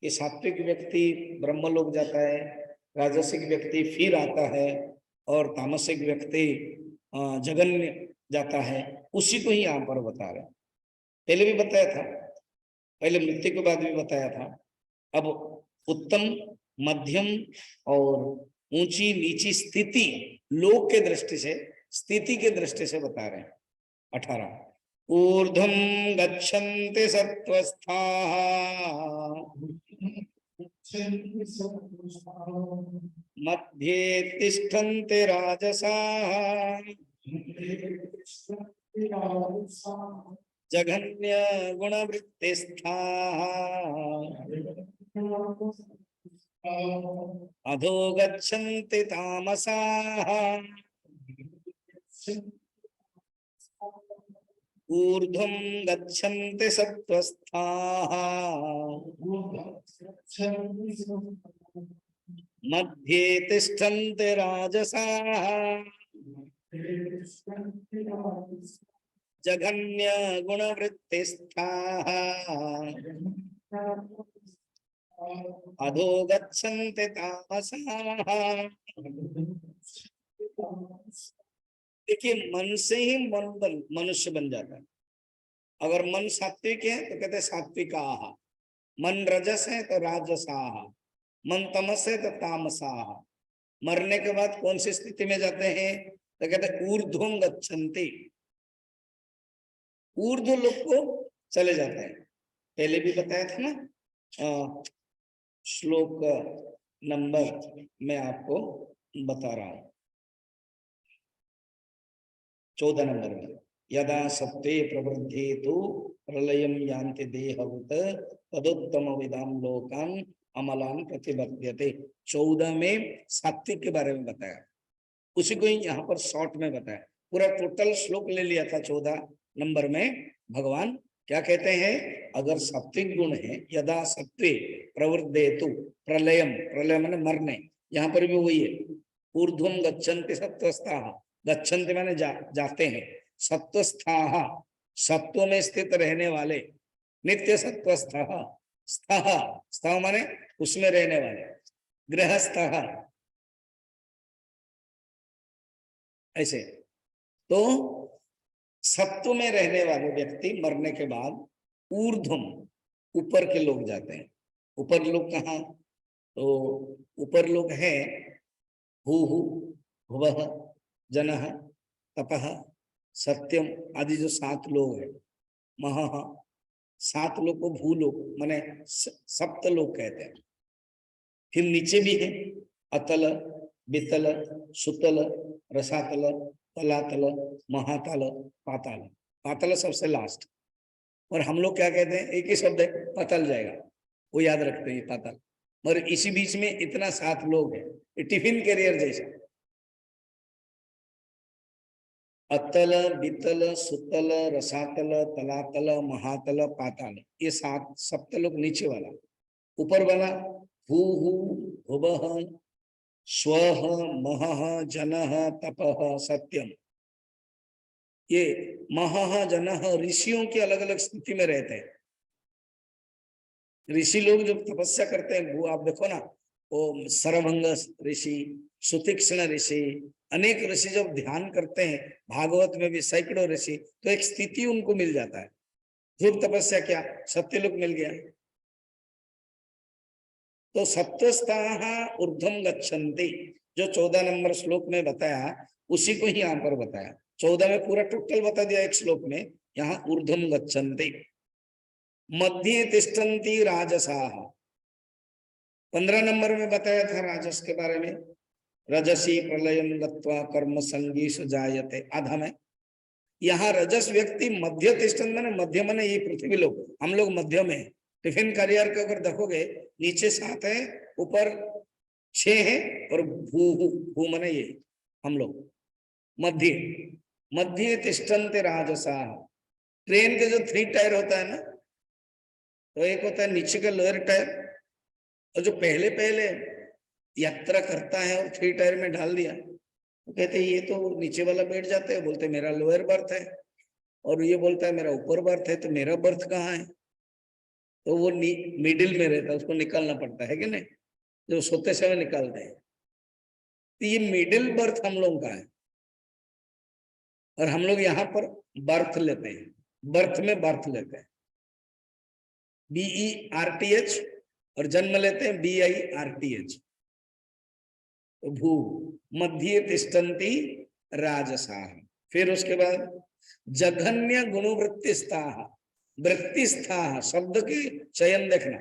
कि सात्विक व्यक्ति ब्रह्मलोक जाता है, राजसिक व्यक्ति फिर आता है, और तामसिक व्यक्ति जगन्य जाता है। उसी को ही यहाँ पर बता रहे हैं, पहले भी बताया था। पहले मृत्यु के बाद भी बताया था, अब उत्तम, मध्यम और ऊंची नीची स्थिति लोक के दृष्टि से, स्थिति के दृष्टि से बता रहे हैं। 18 ऊर्ध्वं गच्छन्ति सत्त्वस्थाः मध्ये तिष्ठन्ति राजसाः जघन्य गुणवृत्तिस्थाः अधो गच्छन्ति तामसाः ऊर्ध्वं गच्छन्ति सत्त्वस्थाः मध्ये तिष्ठन्ति राजसाः जघन्य गुणवृत्तिस्थाः अधो गच्छन्ति तामसाः। देखिए, मन से ही मनुष्य बन जाता है। अगर मन सात्विक है तो कहते हैं सात्विकाः, मन रजस है तो राजसाः, मन तमस है तो तामसाः। मरने के बाद कौन सी स्थिति में जाते हैं तो कहते हैं ऊर्ध्वं गच्छन्ति, ऊर्ध्व लोक को चले जाते हैं। पहले भी बताया था ना, श्लोक नंबर मैं आपको बता रहा हूं, 14 नंबर में, यदा सत्वे प्रवृद्धि तो प्रलयम यान्ति देहवत तदुत्तम विदाम लोकान अमलान प्रतिबध्यते। 14 में सात्विक के बारे में बताया, उसी को ही यहाँ पर शॉर्ट में बताया। पूरा टोटल श्लोक ले लिया था 14 नंबर में। भगवान क्या कहते हैं, अगर सात्विक गुण है, यदा सत्वे प्रवृद्धेतु प्रलयम, प्रलय माने मरने, यहाँ पर भी वही है, ऊर्ध्वं गच्छन्ति सत्वस्थाः, गच्छन्ति माने जाते हैं, सत्वस्थाः सत्व में स्थित रहने वाले, नित्य सत्वस्थाः, स्थाः स्थाः माने उसमें रहने वाले, गृहस्थः ऐसे। तो सत्व में रहने वाले व्यक्ति मरने के बाद ऊर्ध्वम, ऊपर के लोग जाते हैं। ऊपर लोग कहाँ, तो ऊपर लोग हैं भूहु भुवः जनः तपः सत्यम आदि जो 7 लोग हैं, महः 7 लोग को भूलोक माने सप्त लोग कहते हैं। फिर नीचे भी है अतल बितल सुतल रसातल तलातल महातल पाताल। पाताल सबसे लास्ट, और हम लोग क्या कहते हैं, एक ही शब्द है पाताल जाएगा, वो याद रखते हैं पाताल। और इसी बीच में इतना 7 लोग हैं, ये टिफिन कैरियर जैसा, अतल बितल सुतल रसातल तलातल महातल पाताल, ये 7 सप्त लोग नीचे वाला। ऊपर वाला भू भुवः स्वः महः जनः तपः सत्यम, ये महः जनः ऋषियों की अलग अलग स्थिति में रहते हैं। ऋषि लोग जो तपस्या करते हैं, वो आप देखो ना, वो सरभंग ऋषि, सुतीक्ष्ण ऋषि, अनेक ऋषि जब ध्यान करते हैं, भागवत में भी सैकड़ों ऋषि, तो एक स्थिति उनको मिल जाता है। ध्रुव तपस्या क्या, सत्यलोक मिल गया। तो सत्वस्थाः ऊर्ध्वं गच्छन्ति, जो 14 नंबर श्लोक में बताया, उसी को ही यहाँ पर बताया। 14 में पूरा टोटल बता दिया एक श्लोक में, यहाँ ऊर्ध्वं गच्छन्ति। मध्ये तिष्ठन्ति राजसाः, 15 नंबर में बताया था राजस के बारे में, रजसी प्रलयं गत्वा कर्म संगीषु जायते, आधा में। यहाँ रजस व्यक्ति मध्य तिष्ठन माने, मध्य माने ये पृथ्वी लोग, हम लोग मध्य में। टिफिन करियर का अगर देखोगे, नीचे 7 है, ऊपर 6 है, और भू माने ये हम लोग मध्य। मध्य तिष्ठन्ति राजसाः, ट्रेन के जो 3 टायर होता है ना, तो एक होता है नीचे का लोअर टायर, और जो पहले पहले यात्रा करता है और 3 टायर में डाल दिया, तो कहते हैं ये तो नीचे वाला बैठ जाता है, बोलते मेरा लोअर बर्थ है, और ये बोलता है मेरा ऊपर बर्थ है, तो मेरा बर्थ कहाँ है, तो वो मिडिल में रहता है, उसको निकालना पड़ता है कि नहीं, जो सोते समय निकालते हैं। तो ये मिडिल बर्थ हम लोगों का है, और हम लोग यहाँ पर बर्थ लेते हैं, बर्थ में बर्थ लेते हैं। BERTH और जन्म लेते हैं BIRTH। तो भू मध्य तिष्ठन्ति राजसाः। फिर उसके बाद जघन्य गुणवृत्तिस्थाः, वृत्तिस्थाः शब्द के चयन देखना,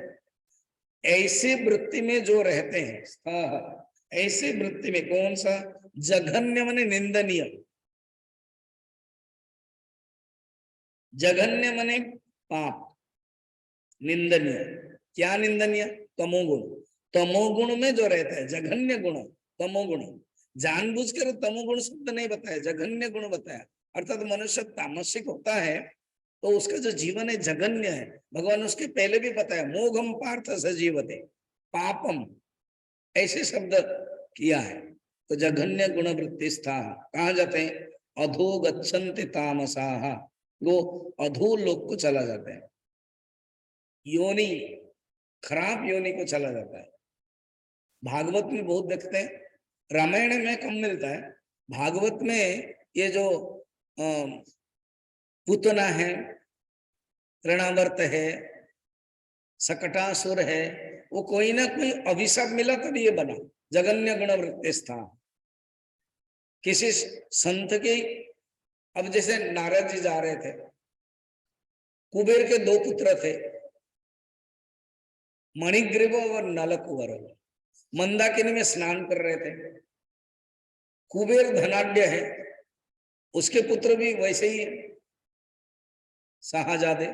ऐसे वृत्ति में जो रहते हैं, स्थाः, ऐसे वृत्ति में कौन सा? जघन्य माने निंदनीय, जघन्य माने पाप, निंदनीय। क्या निंदनीय? तमोगुण। तमोगुण में जो रहता है, जघन्य गुण, तमोगुण। जानबूझकर तमोगुण शब्द नहीं बताया, जघन्य गुण बताया। अर्थात मनुष्य तामसिक होता है तो उसका जो जीवन है जघन्य है। भगवान उसके पहले भी बताया, मोघम पार्थ सजीवते पापम, ऐसे शब्द किया है। तो जघन्य गुण वृत्तिस्था कहाँ जाते हैं? अधो गच्छन्ति तामसाः, वो अधो लोक को चला जाता है, योनि, खराब योनि को चला जाता है। भागवत में बहुत देखते हैं, रामायण में कम मिलता है। भागवत में ये जो पूतना है, तृणावर्त है, सकटासुर है, वो कोई ना कोई अभिशाप मिला तभी ये बना। जघन्य गुण वृत्तिस्था। किसी संत के, अब जैसे नारद जी जा रहे थे, कुबेर के 2 पुत्र थे, मणिग्रीव और नलकुबर, मंदाकिनी में स्नान कर रहे थे। कुबेर धनाढ्य है, उसके पुत्र भी वैसे ही है, शाहजादे।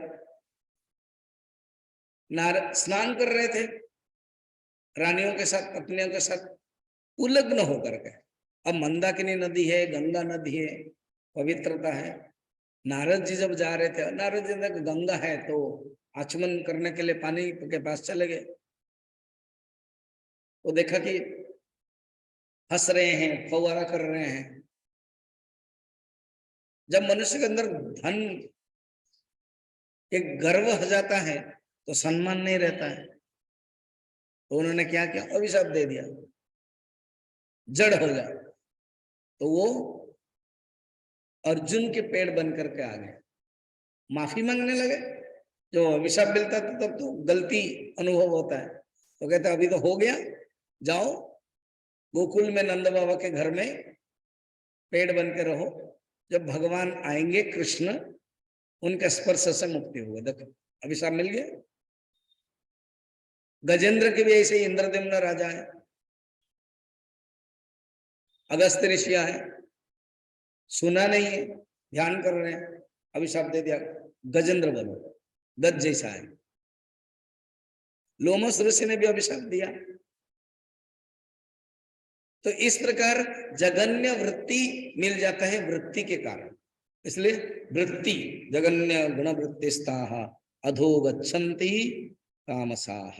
स्नान कर रहे थे रानियों के साथ, पत्नियों के साथ उलग्न होकर के। अब मंदाकिनी नदी है, गंगा नदी है, पवित्रता है। नारद जी जब जा रहे थे, नारद जी ने गंगा है तो आचमन करने के लिए पानी के पास चले गए, तो देखा कि हंस रहे हैं, फव्वारा कर रहे हैं। जब मनुष्य के अंदर धन, एक गर्व हो जाता है तो सम्मान नहीं रहता है। तो उन्होंने क्या किया? अभिशाप दे दिया, जड़ हो जा। तो वो अर्जुन के पेड़ बन करके आ गए, माफी मांगने लगे। जो अभिशाप मिलता था तब तो गलती अनुभव होता है, तो कहते अभी तो हो गया, जाओ गोकुल में नंद बाबा के घर में पेड़ बन के रहो, जब भगवान आएंगे कृष्ण, उनके स्पर्श से मुक्ति होगा। देखो अभिशाप मिल गया। गजेंद्र के भी ऐसे ही इंद्रदेम्न राजा है, अगस्त ऋषि है, सुना नहीं है, ध्यान कर रहे हैं, अभिशाप दे दिया, गजेंद्र बनो, गज जैसा है। लोमस ऋषि ने भी अभिशाप दिया। तो इस प्रकार जघन्य वृत्ति मिल जाता है वृत्ति के कारण। इसलिए वृत्ति जघन्य गुण वृत्तिस्ताः अधो गच्छन्ति तामसाः।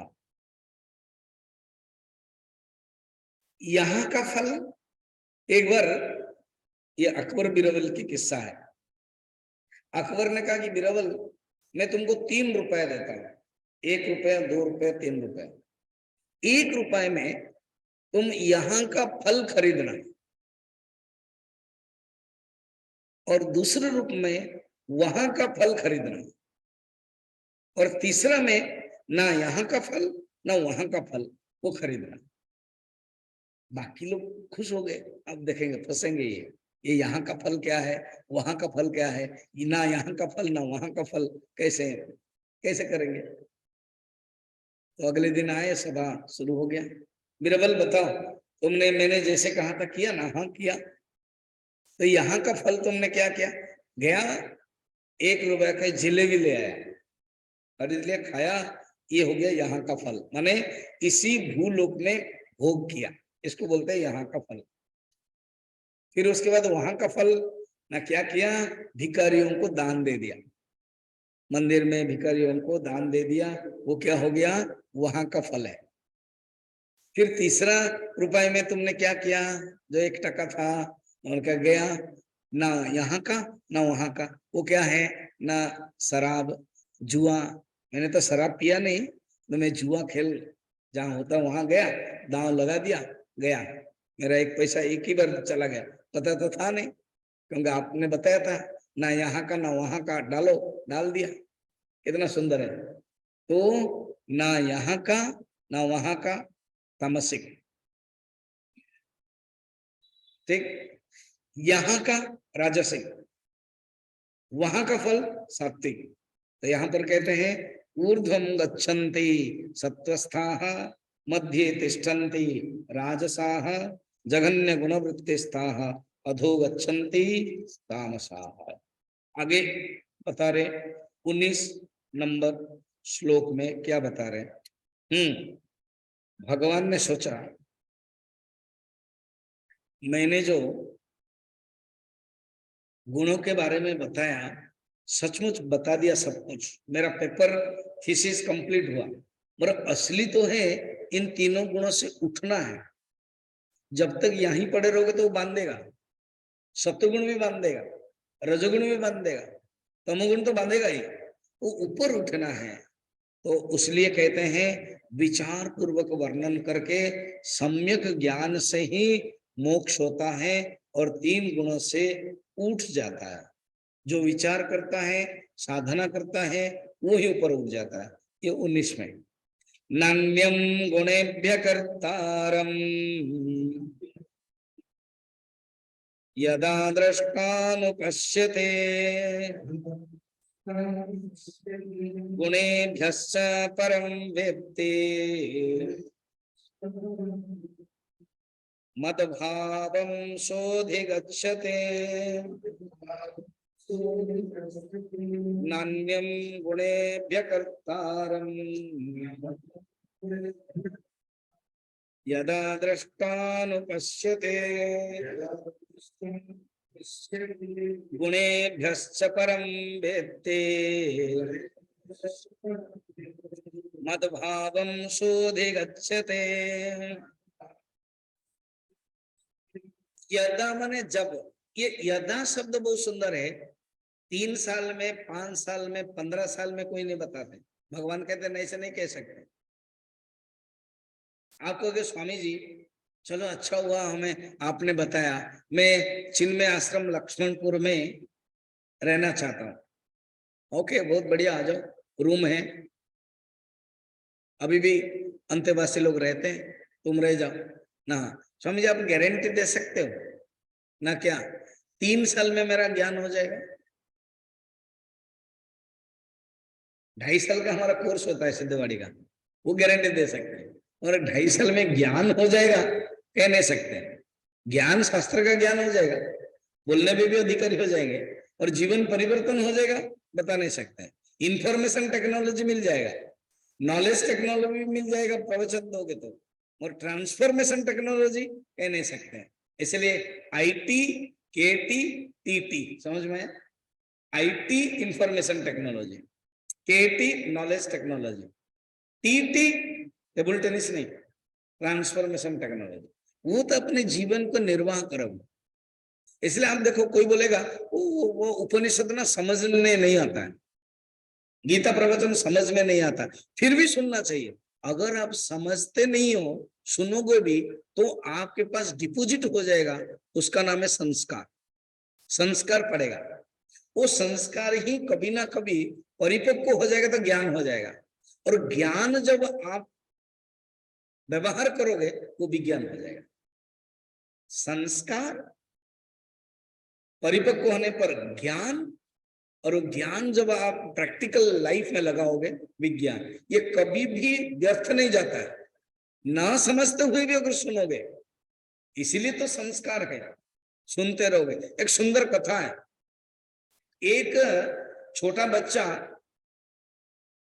यहां का फल, एक बार ये अकबर बिरबल की किस्सा है। अकबर ने कहा कि बिरबल, मैं तुमको 3 रुपए देता हूं, 1 रुपया, 2 रुपये, 3 रुपए। 1 रुपए में तुम यहां का फल खरीदना, और दूसरे रूप में वहां का फल खरीदना, और तीसरा में ना यहाँ का फल ना वहां का फल, वो खरीदना। बाकी लोग खुश हो गए। अब देखेंगे, फंसेंगे ये यहाँ का फल क्या है, वहां का फल क्या है, ना यहाँ का फल ना वहां का फल, कैसे कैसे करेंगे। तो अगले दिन आए, सभा शुरू हो गया। बिरबल बताओ, तुमने, मैंने जैसे कहा था किया ना? हाँ किया। तो यहाँ का फल तुमने क्या किया? गया 1 रुपए का जिलेबी ले आया, खरीद लिया, खाया, ये हो गया यहाँ का फल। माने इसी भूलोक में भोग किया, इसको बोलते हैं यहाँ का फल। फिर उसके बाद वहां का फल ना क्या किया? भिखारियों को दान दे दिया, मंदिर में भिखारियों को दान दे दिया, वो क्या हो गया? वहां का फल है। फिर तीसरा रुपए में तुमने क्या किया? जो 1 टका था, उनका गया ना यहाँ का ना वहां का, वो क्या है? ना शराब, जुआ। मैंने तो शराब पिया नहीं, तो मैं जुआ खेल जहां होता वहां गया, दांव लगा दिया, गया, मेरा 1 पैसा एक ही बार चला गया। पता तो था नहीं, क्योंकि आपने बताया था ना यहाँ का ना वहां का, डालो, डाल दिया। कितना सुंदर है। तो ना यहाँ का ना वहां का तामसिक, ठीक। यहाँ का राजसिक, वहां का फल सात्विक। तो यहाँ पर कहते हैं ऊर्ध्वम गच्छन्ति सत्वस्थाः, मध्ये तिष्ठन्ति राजसाः, जघन्य गुणवृत्तिस्थाः, अधो गच्छन्ति तामसाः। आगे बता रहे 19 नंबर श्लोक में क्या बता रहे। भगवान ने सोचा मैंने जो गुणों के बारे में बताया सचमुच बता दिया सब कुछ, मेरा पेपर थीसिस कंप्लीट हुआ, मगर असली तो है इन तीनों गुणों से उठना है। जब तक यहीं पड़े रहोगे तो वो बांधेगा, सत्वगुण भी बांधेगा, रजोगुण भी बांधेगा, तमोगुण तो बांधेगा ही, वो ऊपर उठना है। तो उसलिए कहते हैं विचार पूर्वक वर्णन करके सम्यक ज्ञान से ही मोक्ष होता है और 3 गुणों से उठ जाता है। जो विचार करता है, साधना करता है, वो ही ऊपर उठ जाता है। ये 19 में नान्यम गुणेभ्य कर्तारम यदा दृष्टानुपश्यते गुणेभ्यश्च परं वेत्ति मद्भावं सोऽधिगच्छते। नान्यं गुणेभ्य कर्तारं यदा दृष्टानुपश्यते गुणेभ्यश्च परं वेत्ति मद्भावं सोऽधिगच्छते। यदा माने जब, ये यदा शब्द बहुत सुंदर है। 3 साल में, 5 साल में, 15 साल में कोई नहीं बताते। भगवान कहते नहीं, ऐसे नहीं कह सकते। आप कहोगे स्वामी जी चलो अच्छा हुआ हमें आपने बताया, मैं चिन्मय आश्रम लक्ष्मणपुर में रहना चाहता हूँ। ओके, बहुत बढ़िया, आ जाओ, रूम है, अभी भी अंतेवासी लोग रहते हैं, तुम रह जाओ ना। स्वामी जी आप गारंटी दे सकते हो ना क्या 3 साल में मेरा ज्ञान हो जाएगा? 2.5 साल का हमारा कोर्स होता है सिद्धवाड़ी का, वो गारंटी दे सकते हैं। और 2.5 साल में ज्ञान हो जाएगा कह नहीं सकते। ज्ञान शास्त्र का ज्ञान हो जाएगा, बोलने में भी अधिकारी हो जाएंगे, और जीवन परिवर्तन हो जाएगा बता नहीं सकते। इंफॉर्मेशन टेक्नोलॉजी मिल जाएगा, नॉलेज टेक्नोलॉजी मिल जाएगा प्रवचन दोगे तो, और ट्रांसफॉर्मेशन टेक्नोलॉजी कह नहीं सकते। इसलिए आईटी, केटी, टीटी, समझ में? IT information technology, KT knowledge technology, TT table tennis नहीं, ट्रांसफॉर्मेशन टेक्नोलॉजी। वो तो अपने जीवन को निर्वाह करोगे। इसलिए आप देखो कोई बोलेगा वो उपनिषद ना समझने नहीं आता है, गीता प्रवचन समझ में नहीं आता, फिर भी सुनना चाहिए। अगर आप समझते नहीं हो, सुनोगे भी तो आपके पास डिपॉजिट हो जाएगा, उसका नाम है संस्कार। संस्कार पड़ेगा, वो संस्कार ही कभी ना कभी परिपक्व हो जाएगा तो ज्ञान हो जाएगा, और ज्ञान जब आप व्यवहार करोगे वो विज्ञान हो जाएगा। संस्कार परिपक्व होने पर ज्ञान, और ज्ञान जब आप प्रैक्टिकल लाइफ में लगाओगे विज्ञान, ये कभी भी व्यर्थ नहीं जाता है, ना समझते हुए भी अगर सुनोगे। इसीलिए तो संस्कार है, सुनते रहोगे। एक सुंदर कथा है, एक छोटा बच्चा,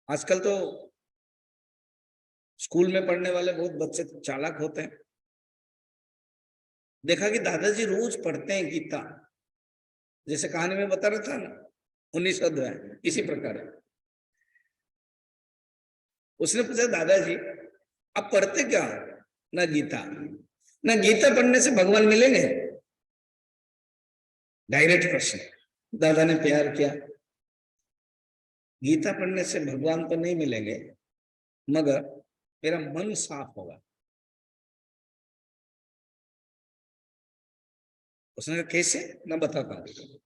आजकल तो स्कूल में पढ़ने वाले बहुत बच्चे चालाक होते हैं, देखा कि दादाजी रोज पढ़ते हैं गीता, जैसे कहानी में बता रहा था ना 19 अध्याय, इसी प्रकार है। उसने पूछा दादाजी आप पढ़ते क्या? ना गीता। ना गीता पढ़ने से भगवान मिलेंगे? डायरेक्ट प्रश्न। दादा ने प्यार किया, गीता पढ़ने से भगवान तो नहीं मिलेंगे, मगर मेरा मन साफ होगा। उसने कहा कैसे? मैं बताता हूं।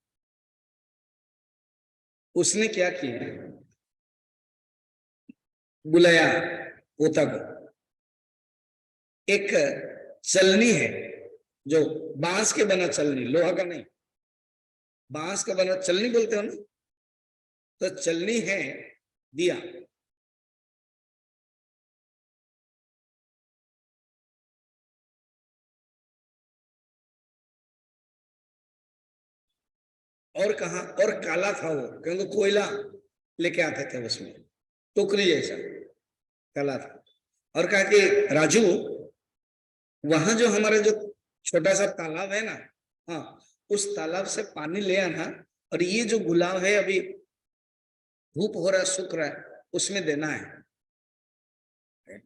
उसने क्या किया, बुलाया पोता को। एक चलनी है, जो बांस के बना चलनी, लोहा का नहीं, बांस का बना चलनी बोलते हो ना, तो चलनी है दिया। और कहा, और काला था वो, क्योंकि कोयला लेके आते थे उसमें, टोकरी जैसा काला था। और कहा कि राजू, वहां जो हमारा जो छोटा सा तालाब है ना, हाँ, उस तालाब से पानी ले आना, और ये जो गुलाब है अभी धूप हो रहा है, सूख रहा है, उसमें देना है।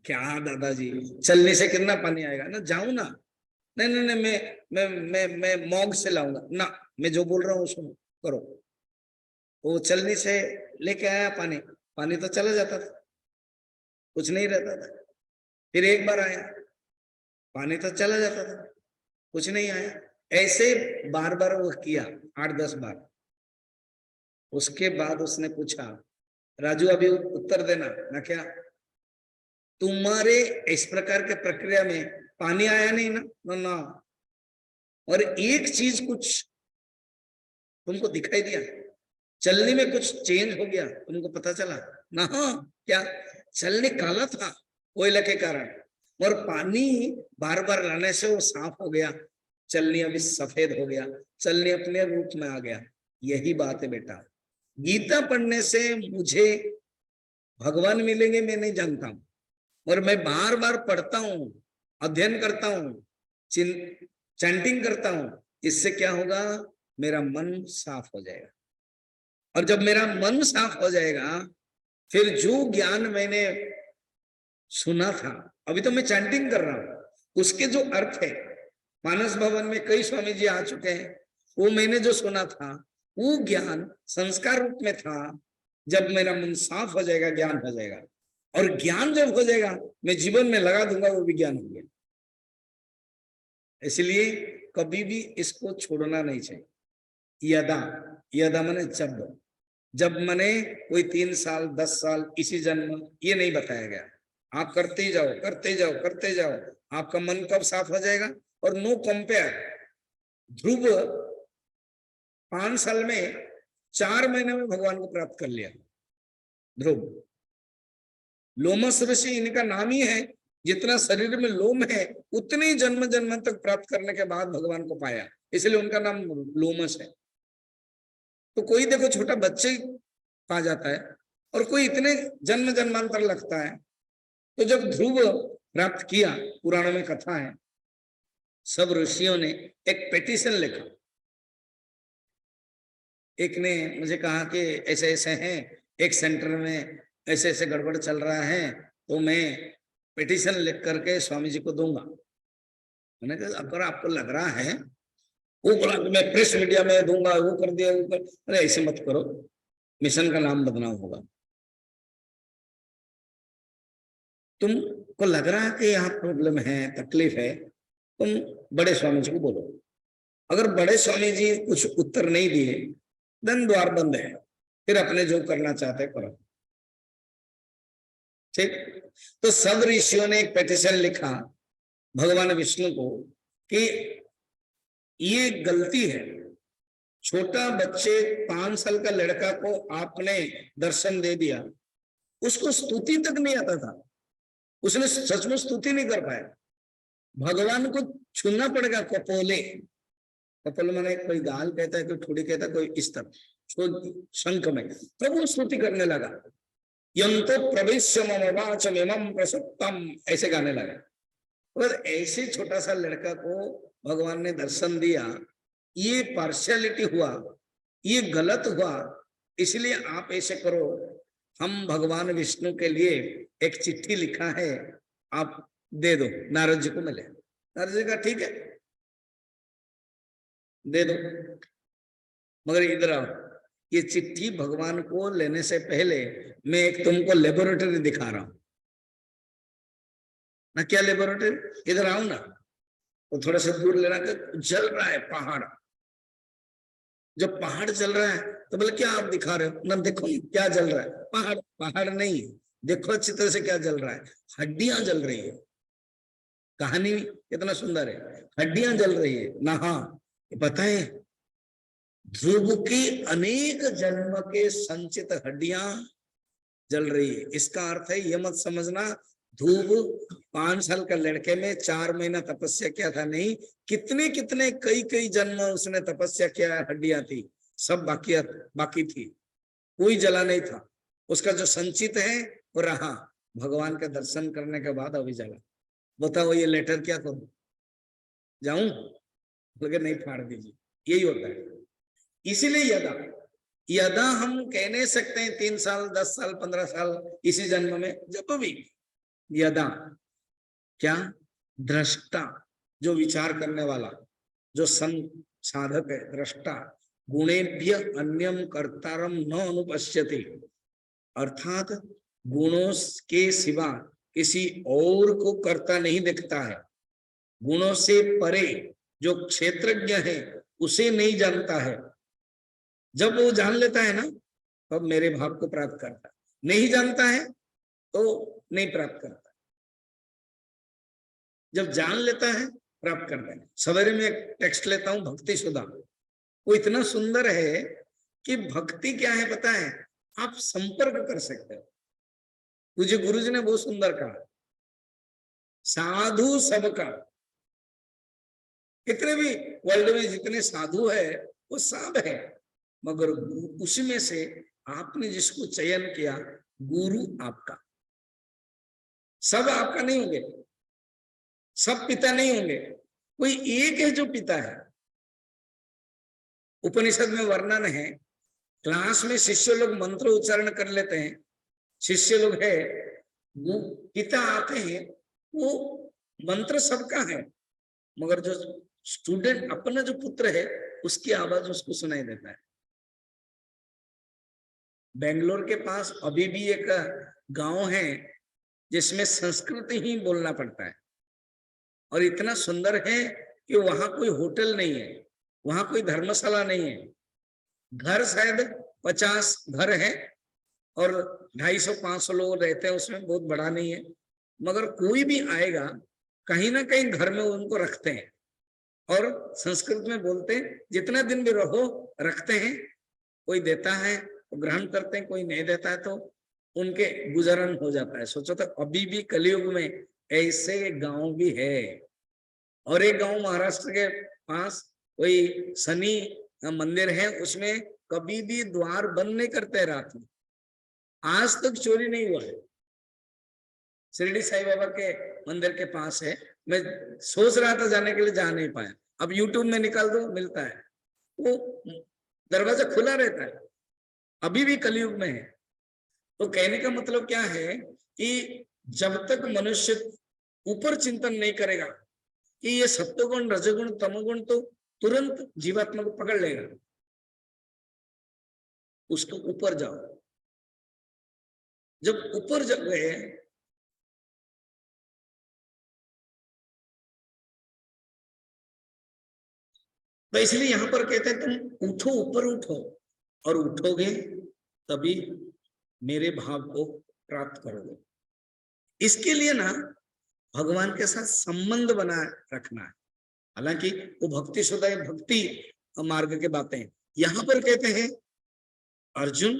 क्या दादाजी, चलने से कितना पानी आएगा ना, जाऊं ना, नहीं नहीं नहीं, मैं मॉग से लाऊंगा ना, मैं जो बोल रहा हूँ उसको करो। वो चलनी से लेके आया पानी, पानी तो चला जाता था, कुछ नहीं रहता था। फिर एक बार आया, पानी तो चला जाता था, कुछ नहीं आया। ऐसे बार बार वो किया, 8-10 बार। उसके बाद उसने पूछा, राजू अभी उत्तर देना ना, क्या तुम्हारे इस प्रकार के प्रक्रिया में पानी आया नहीं ना? ना। और एक चीज कुछ तुमको दिखाई दिया, चलने में कुछ चेंज हो गया, तुमको पता चला ना? हाँ, क्या? चलने काला था कोयला के कारण, और पानी बार बार लाने से वो साफ हो गया, चलनी अभी सफेद हो गया, चलनी अपने रूप में आ गया। यही बात है बेटा, गीता पढ़ने से मुझे भगवान मिलेंगे मैं नहीं जानता हूं, और मैं बार बार पढ़ता हूं, अध्ययन करता हूं, चैंटिंग करता हूं। इससे क्या होगा? मेरा मन साफ हो जाएगा, और जब मेरा मन साफ हो जाएगा, फिर जो ज्ञान मैंने सुना था, अभी तो मैं चैंटिंग कर रहा हूं, उसके जो अर्थ है, मानस भवन में कई स्वामी जी आ चुके हैं, वो मैंने जो सुना था, वो ज्ञान संस्कार रूप में था। जब मेरा मन साफ हो जाएगा, ज्ञान हो जाएगा, और ज्ञान जब हो जाएगा, मैं जीवन में लगा दूंगा, वो भी ज्ञान हो गया। इसलिए कभी भी इसको छोड़ना नहीं चाहिए। यदा, यदा माने जब मने कोई 3 साल 10 साल इसी जन्म, ये नहीं बताया गया। आप करते ही जाओ, करते जाओ, करते जाओ, आपका मन कब साफ हो जाएगा। और नो कंपेयर, ध्रुव 5 साल में 4 महीने में भगवान को प्राप्त कर लिया। ध्रुव, लोमस ऋषि इनका नाम ही है, जितना शरीर में लोम है उतने ही जन्म जन्म तक प्राप्त करने के बाद भगवान को पाया, इसलिए उनका नाम लोमस है। तो कोई देखो छोटा बच्चे पा जाता है, और कोई इतने जन्म जन्मांतर लगता है। तो जब ध्रुव प्राप्त किया, पुराणों में कथा है, सब ऋषियों ने एक पिटीशन लिखा। एक ने मुझे कहा कि ऐसे ऐसे हैं, एक सेंटर में ऐसे ऐसे गड़बड़ चल रहा है, तो मैं पिटीशन लिख करके स्वामी जी को दूंगा। मैंने कहा अगर आपको लग रहा है, वो बोला कि मैं प्रेस मीडिया में दूंगा, वो कर दिया, वो कर। अरे ऐसे मत करो, मिशन का नाम बदनाम होगा। तुमको लग रहा है कि यहाँ प्रॉब्लम है, तकलीफ है, तुम बड़े स्वामी जी को बोलो। अगर बड़े स्वामी जी कुछ उत्तर नहीं दिए, धन द्वार बंद है, फिर अपने जो करना चाहते करो। ठीक। तो सब ऋषियों ने एक पिटीशन लिखा भगवान विष्णु को कि ये गलती है, छोटा बच्चे 5 साल का लड़का को आपने दर्शन दे दिया, उसको स्तुति तक नहीं आता था, उसने सचमुच स्तुति नहीं कर पाया, भगवान को छूना पड़ेगा। कपोले, कपोल माने कोई गाल कहता है, कोई ठोड़ी कहता है, कोई इस तरह शंख में, तब वो स्तुति करने लगा। यंतो प्रवेश्य मम वाचमिमं प्रसुप्तम, ऐसे गाने लगा। और ऐसे छोटा सा लड़का को भगवान ने दर्शन दिया, ये पार्शियलिटी हुआ, ये गलत हुआ। इसलिए आप ऐसे करो, हम भगवान विष्णु के लिए एक चिट्ठी लिखा है, आप दे दो, नारद जी को मिले। नारद जी का ठीक है, दे दो, मगर इधर आओ, ये चिट्ठी भगवान को लेने से पहले मैं एक तुमको लेबोरेटरी दिखा रहा हूं ना। क्या लेबोरेटरी? इधर आओ ना। तो थोड़ा सा दूर लेना के, जल रहा है पहाड़। जब पहाड़ जल रहा है तो बोले क्या आप दिखा रहे हो ना? देखो क्या जल रहा है, पहाड़। पहाड़ नहीं, देखो अच्छी तरह से क्या जल रहा है, हड्डियां जल रही है। कहानी कितना सुंदर है, हड्डियां जल रही है ना। हाँ पता है, ध्रुव की अनेक जन्म के संचित हड्डियां जल रही है। इसका अर्थ है ये मत समझना ध्रुव 5 साल का लड़के में 4 महीना तपस्या किया था, नहीं, कितने कितने कई कई जन्म उसने तपस्या किया, हड्डियां थी सब बाकी थी, कोई जला नहीं था। उसका जो संचित है वो रहा, भगवान के दर्शन करने के बाद अभी जला। बताओ ये लेटर क्या करूं, जाऊं? लगे नहीं, फाड़ दीजिए, यही होता है। इसीलिए यदा हम कह नहीं सकते हैं 3 साल 10 साल 15 साल इसी जन्म में, जब भी यदा क्या, दृष्टा जो विचार करने वाला, जो साधक है, दृष्टा, गुणेभ्य अन्यम कर्तारम न अनुपश्यति, अर्थात गुणों के सिवा किसी और को कर्ता नहीं दिखता है, गुणों से परे जो क्षेत्रज्ञ है उसे नहीं जानता है। जब वो जान लेता है ना, तब मेरे भाव को प्राप्त करता है, नहीं जानता है तो नहीं प्राप्त करता। जब जान लेता है प्राप्त करता है। सवेरे में एक टेक्स्ट लेता हूं भक्ति सुधा, वो इतना सुंदर है कि भक्ति क्या है पता है, आप संपर्क कर सकते हो। मुझे गुरुजी ने बहुत सुंदर कहा, साधु सबका, कितने भी वर्ल्ड में जितने साधु है वो सब है, मगर उसमें से आपने जिसको चयन किया गुरु आपका। सब आपका नहीं होंगे, सब पिता नहीं होंगे, कोई एक है जो पिता है। उपनिषद में वर्णन है, क्लास में शिष्य लोग मंत्र उच्चारण कर लेते हैं, शिष्य लोग है, वो पिता आते हैं, वो मंत्र सबका है, मगर जो स्टूडेंट अपना जो पुत्र है उसकी आवाज उसको सुनाई देता है। बेंगलोर के पास अभी भी एक गांव है जिसमें संस्कृत ही बोलना पड़ता है, और इतना सुंदर है कि वहां कोई होटल नहीं है, वहां कोई धर्मशाला नहीं है। घर शायद 50 घर है और 250-500 लोग रहते हैं उसमें, बहुत बड़ा नहीं है, मगर कोई भी आएगा कहीं ना कहीं घर में उनको रखते हैं और संस्कृत में बोलते हैं, जितना दिन भी रहो रखते हैं, कोई देता है तो ग्रहण करते हैं, कोई नहीं देता है तो उनके गुजरन हो जाता है। सोचो तो अभी भी कलयुग में ऐसे गांव भी है। और एक गांव महाराष्ट्र के पास कोई शनि मंदिर है, उसमें कभी भी द्वार बंद नहीं करते रात में, आज तक चोरी नहीं हुआ है। शिरडी साईं बाबा के मंदिर के पास है, मैं सोच रहा था जाने के लिए, जा नहीं पाया। अब यूट्यूब में निकाल दो मिलता है, वो दरवाजा खुला रहता है, अभी भी कलयुग में है। तो कहने का मतलब क्या है कि जब तक मनुष्य ऊपर चिंतन नहीं करेगा कि ये सत्वगुण रजगुण तमोगुण तो तुरंत जीवात्मा को पकड़ लेगा, उसको ऊपर जाओ। जब ऊपर जब गए तो इसलिए यहां पर कहते हैं तुम उठो, ऊपर उठो, और उठोगे तभी मेरे भाव को प्राप्त करोगे। इसके लिए ना भगवान के साथ संबंध बना रखना है। हालांकि वो भक्ति शुद्ध भक्ति मार्ग के बातें यहां पर कहते हैं अर्जुन,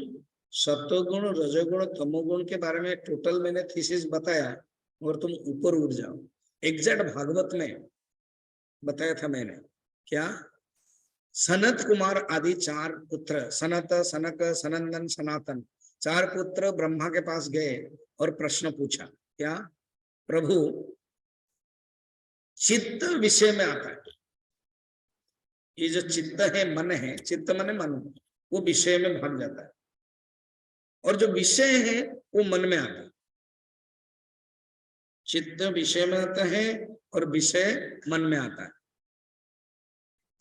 सत्वगुण रजोगुण तमोगुण के बारे में टोटल मैंने थीसिस बताया, और तुम ऊपर उठ जाओ। एग्जैक्ट भागवत में बताया था मैंने, क्या सनत कुमार आदि 4 पुत्र, सनत सनक सनंदन सनातन, 4 पुत्र ब्रह्मा के पास गए और प्रश्न पूछा, क्या प्रभु चित्त विषय में आता है, ये जो चित्त है मन है, चित्त मन मन, वो विषय में भाग जाता है, और जो विषय है वो मन में आता है। चित्त विषय में आता है और विषय मन में आता है।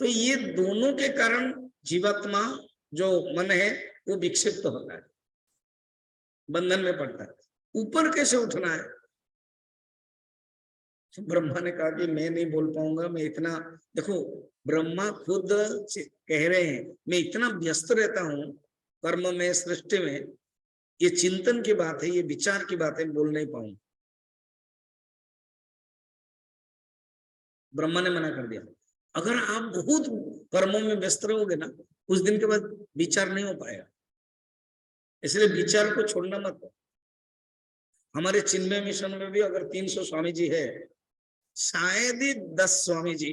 तो ये दोनों के कारण जीवात्मा जो मन है वो विक्षिप्त होता है, बंधन में पड़ता है। ऊपर कैसे उठना है? ब्रह्मा ने कहा कि मैं नहीं बोल पाऊंगा, मैं इतना, देखो ब्रह्मा खुद कह रहे हैं मैं इतना व्यस्त रहता हूं कर्म में, सृष्टि में, ये चिंतन की बात है, ये विचार की बात है, बोल नहीं पाऊंगा। ब्रह्मा ने मना कर दिया। अगर आप बहुत कर्मों में व्यस्त रहोगे ना, उस दिन के बाद विचार नहीं हो पाएगा। इसलिए विचार को छोड़ना मत। हमारे चिन्मय मिशन में भी अगर 300 स्वामी जी है, शायद ही 10 स्वामी जी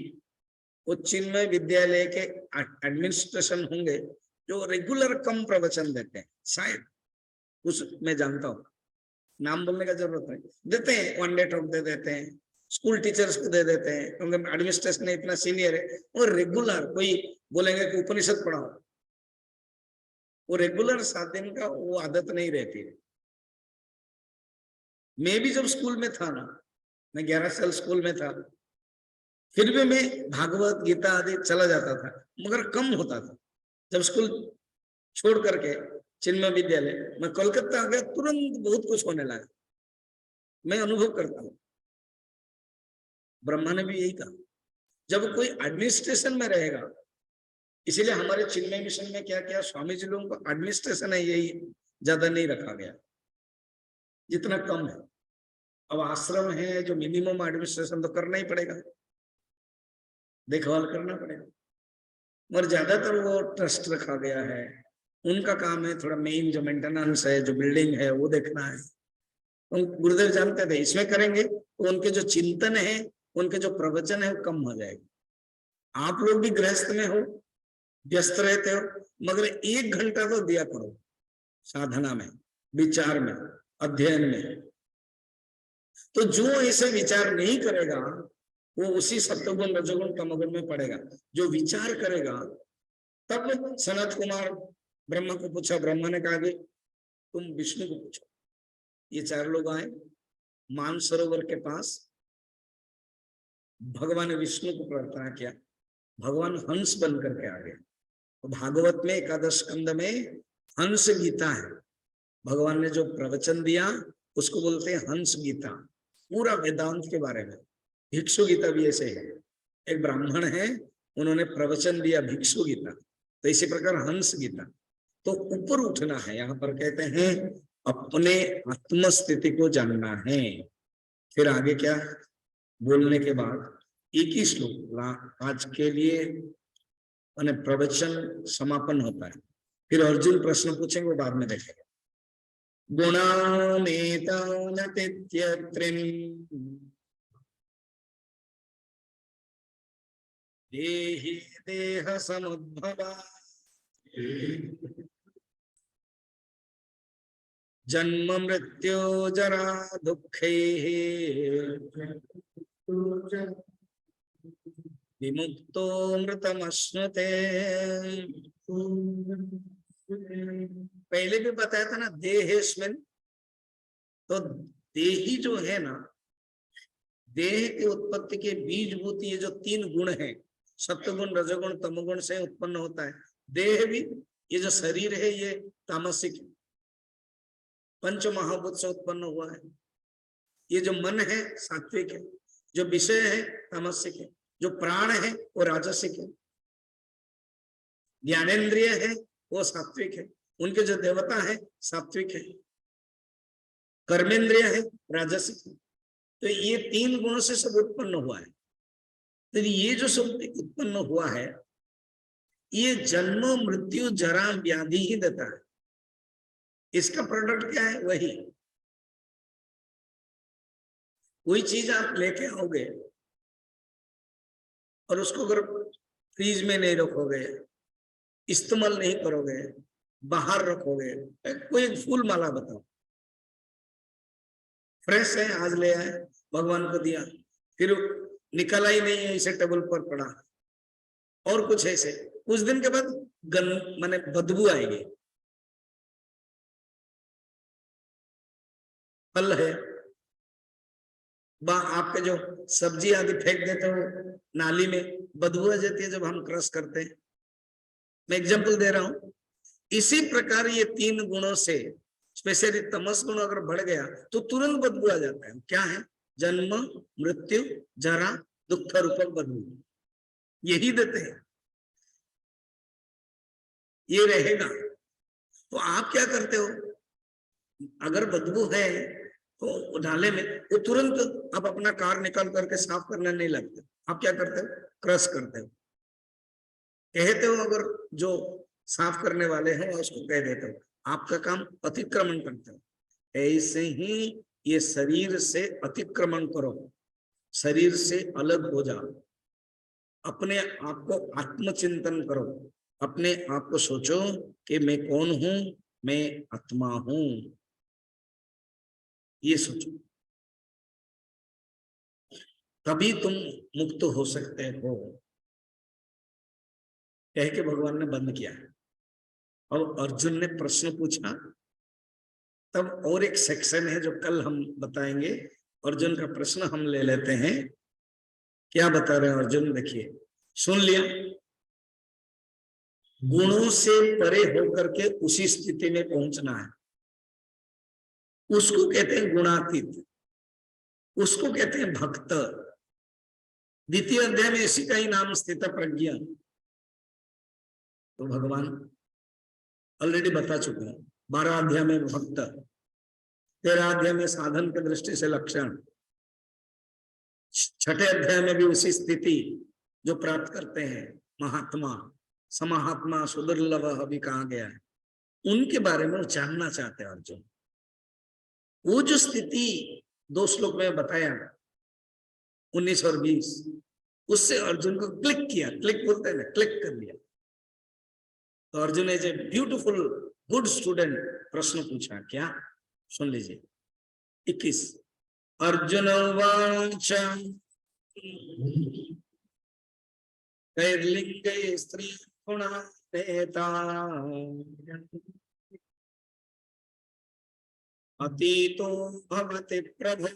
वो चिन्मय विद्यालय के एडमिनिस्ट्रेशन होंगे जो रेगुलर कम प्रवचन देते हैं, शायद। कुछ मैं जानता हूं, नाम बोलने का जरूरत नहीं, देते हैं, 1 डे टॉक दे देते हैं, स्कूल टीचर्स को दे देते हैं, क्योंकि एडमिनिस्ट्रेशन इतना सीनियर है। और रेगुलर कोई बोलेंगे कि उपनिषद पढ़ाओ, वो रेगुलर 7 दिन का वो आदत नहीं रहती है। मैं भी जब स्कूल में था ना, मैं 11 साल स्कूल में था, फिर भी मैं भागवत गीता आदि चला जाता था, मगर कम होता था। जब स्कूल छोड़ करके चिन्मय विद्यालय मैं कोलकाता आ गया, तुरंत बहुत कुछ होने लगा। मैं अनुभव करता हूँ, ब्रह्मा ने भी यही कहा, जब कोई एडमिनिस्ट्रेशन में रहेगा। इसीलिए हमारे चिन्मय मिशन में क्या क्या स्वामी जी लोगों को एडमिनिस्ट्रेशन है, यही ज्यादा नहीं रखा गया, जितना कम है। अब आश्रम है जो मिनिमम एडमिनिस्ट्रेशन तो करना ही पड़ेगा, देखभाल करना पड़ेगा, मगर ज्यादातर वो ट्रस्ट रखा गया है। उनका काम है थोड़ा मेन जो मेंटेनेंस है, जो बिल्डिंग है वो देखना है। गुरुदेव जानते थे इसमें करेंगे तो उनके जो चिंतन है, उनके जो प्रवचन है वो कम हो जाएगा। आप लोग भी गृहस्थ में हो, व्यस्त रहते हो, मगर 1 घंटा तो दिया करो साधना में, विचार में, अध्ययन में। तो जो ऐसे विचार नहीं करेगा वो उसी सत्वगुण रजोगुण तमोगुण में पड़ेगा। जो विचार करेगा, तब सनत कुमार ब्रह्मा को पूछा, ब्रह्मा ने कहा कि तुम विष्णु को पूछो। ये 4 लोग आए मानसरोवर के पास, भगवान विष्णु को प्रार्थना किया, भगवान हंस बन करके आ गए। तो भागवत में 11 स्कंद में हंस गीता है, भगवान ने जो प्रवचन दिया उसको बोलते हैं हंस गीता, पूरा वेदांत के बारे में। भिक्षु गीता भी ऐसे है, एक ब्राह्मण है, उन्होंने प्रवचन दिया भिक्षु गीता, तो इसी प्रकार हंस गीता। तो ऊपर उठना है, यहाँ पर कहते हैं अपने आत्म स्थिति को जानना है। फिर आगे क्या बोलने के बाद एक ही श्लोक आज के लिए प्रवचन समापन होता है। फिर अर्जुन प्रश्न पूछेंगे, वो बाद में देखेंगे। गुणानेतान तित्यत्रिन देहि देह समुद्भवा जन्म मृत्यु जरा दुखे विमुक्तो मृतमश्नुते। पहले भी बताया था ना, देहेस्मिन, तो देही जो है ना, देह की उत्पत्ति के बीजभूत ये जो 3 गुण है, सत्वगुण रजोगुण तमोगुण से उत्पन्न होता है। देह भी, ये जो शरीर है ये तामसिक है, 5 महाभूत से उत्पन्न हुआ है। ये जो मन है सात्विक है, जो विषय है तामसिक है, जो प्राण है वो राजसिक है, ज्ञानेन्द्रिय है वो सात्विक है, उनके जो देवता है सात्विक है, कर्मेंद्रिय है राजसिक है। तो ये 3 गुणों से सब उत्पन्न हुआ है। तो ये जो सब उत्पन्न हुआ है, ये जन्म मृत्यु जरा व्याधि ही देता है। इसका प्रोडक्ट क्या है? वही कोई चीज आप लेके आओगे और उसको अगर फ्रीज में नहीं रखोगे, इस्तेमाल नहीं करोगे, बाहर रखोगे, कोई एक फूल माला बताओ, फ्रेश है, आज ले आए, भगवान को दिया, फिर निकला ही नहीं है, इसे टेबल पर पड़ा, और कुछ ऐसे, कुछ दिन के बाद माने बदबू आएगी। फल है, आपके जो सब्जी आदि फेंक देते हो नाली में, बदबू आ जाती है जब हम क्रश करते हैं। मैं एग्जांपल दे रहा हूं। इसी प्रकार ये 3 गुणों से, स्पेशली तमस गुण अगर बढ़ गया तो तुरंत बदबू आ जाता है। क्या है? जन्म मृत्यु जरा दुख रूपक बदबू, यही देते हैं, ये रहेगा। तो आप क्या करते हो? अगर बदबू है तो नाले में वो तुरंत आप अपना कार निकाल करके साफ करने नहीं लगते, आप क्या करते हो, क्रश करते हो, कहते हो, अगर जो साफ करने वाले हैं उसको कह देते हो, आपका काम अतिक्रमण करते हो। ऐसे ही ये शरीर से अतिक्रमण करो, शरीर से अलग हो जाओ, अपने आप को आत्मचिंतन करो, अपने आप को सोचो कि मैं कौन हूं, मैं आत्मा हूं, ये सोचो, तभी तुम मुक्त हो सकते हो, कह के भगवान ने बंद किया। और अर्जुन ने प्रश्न पूछा, तब और एक सेक्शन है जो कल हम बताएंगे। अर्जुन का प्रश्न हम ले लेते हैं, क्या बता रहे हैं अर्जुन, देखिए, सुन लिया, गुणों से परे होकर के उसी स्थिति में पहुंचना है, उसको कहते हैं गुणातीत, उसको कहते हैं भक्त। द्वितीय अध्याय में इसी का ही नाम स्थित प्रज्ञा। तो भगवान ऑलरेडी बता चुके हैं, 12 अध्याय में भक्त, 13 अध्याय में साधन की दृष्टि से लक्षण, 6ठे अध्याय में भी उसी स्थिति जो प्राप्त करते हैं महात्मा, समाहात्मा सुदुर्लभ अभी कहा गया है, उनके बारे में जानना चाहते हैं अर्जुन। वो जो स्थिति 2 श्लोक में बताया, 19 और 20, उससे अर्जुन को क्लिक किया, क्लिक बोलते हैं ना, क्लिक कर लिया। तो Arjun as a beautiful good student प्रश्न पूछा, क्या, सुन लीजिए, 21, अर्जुन वाच कैर्लिंगे स्त्री गुणानेता अतीतो भवति प्रभु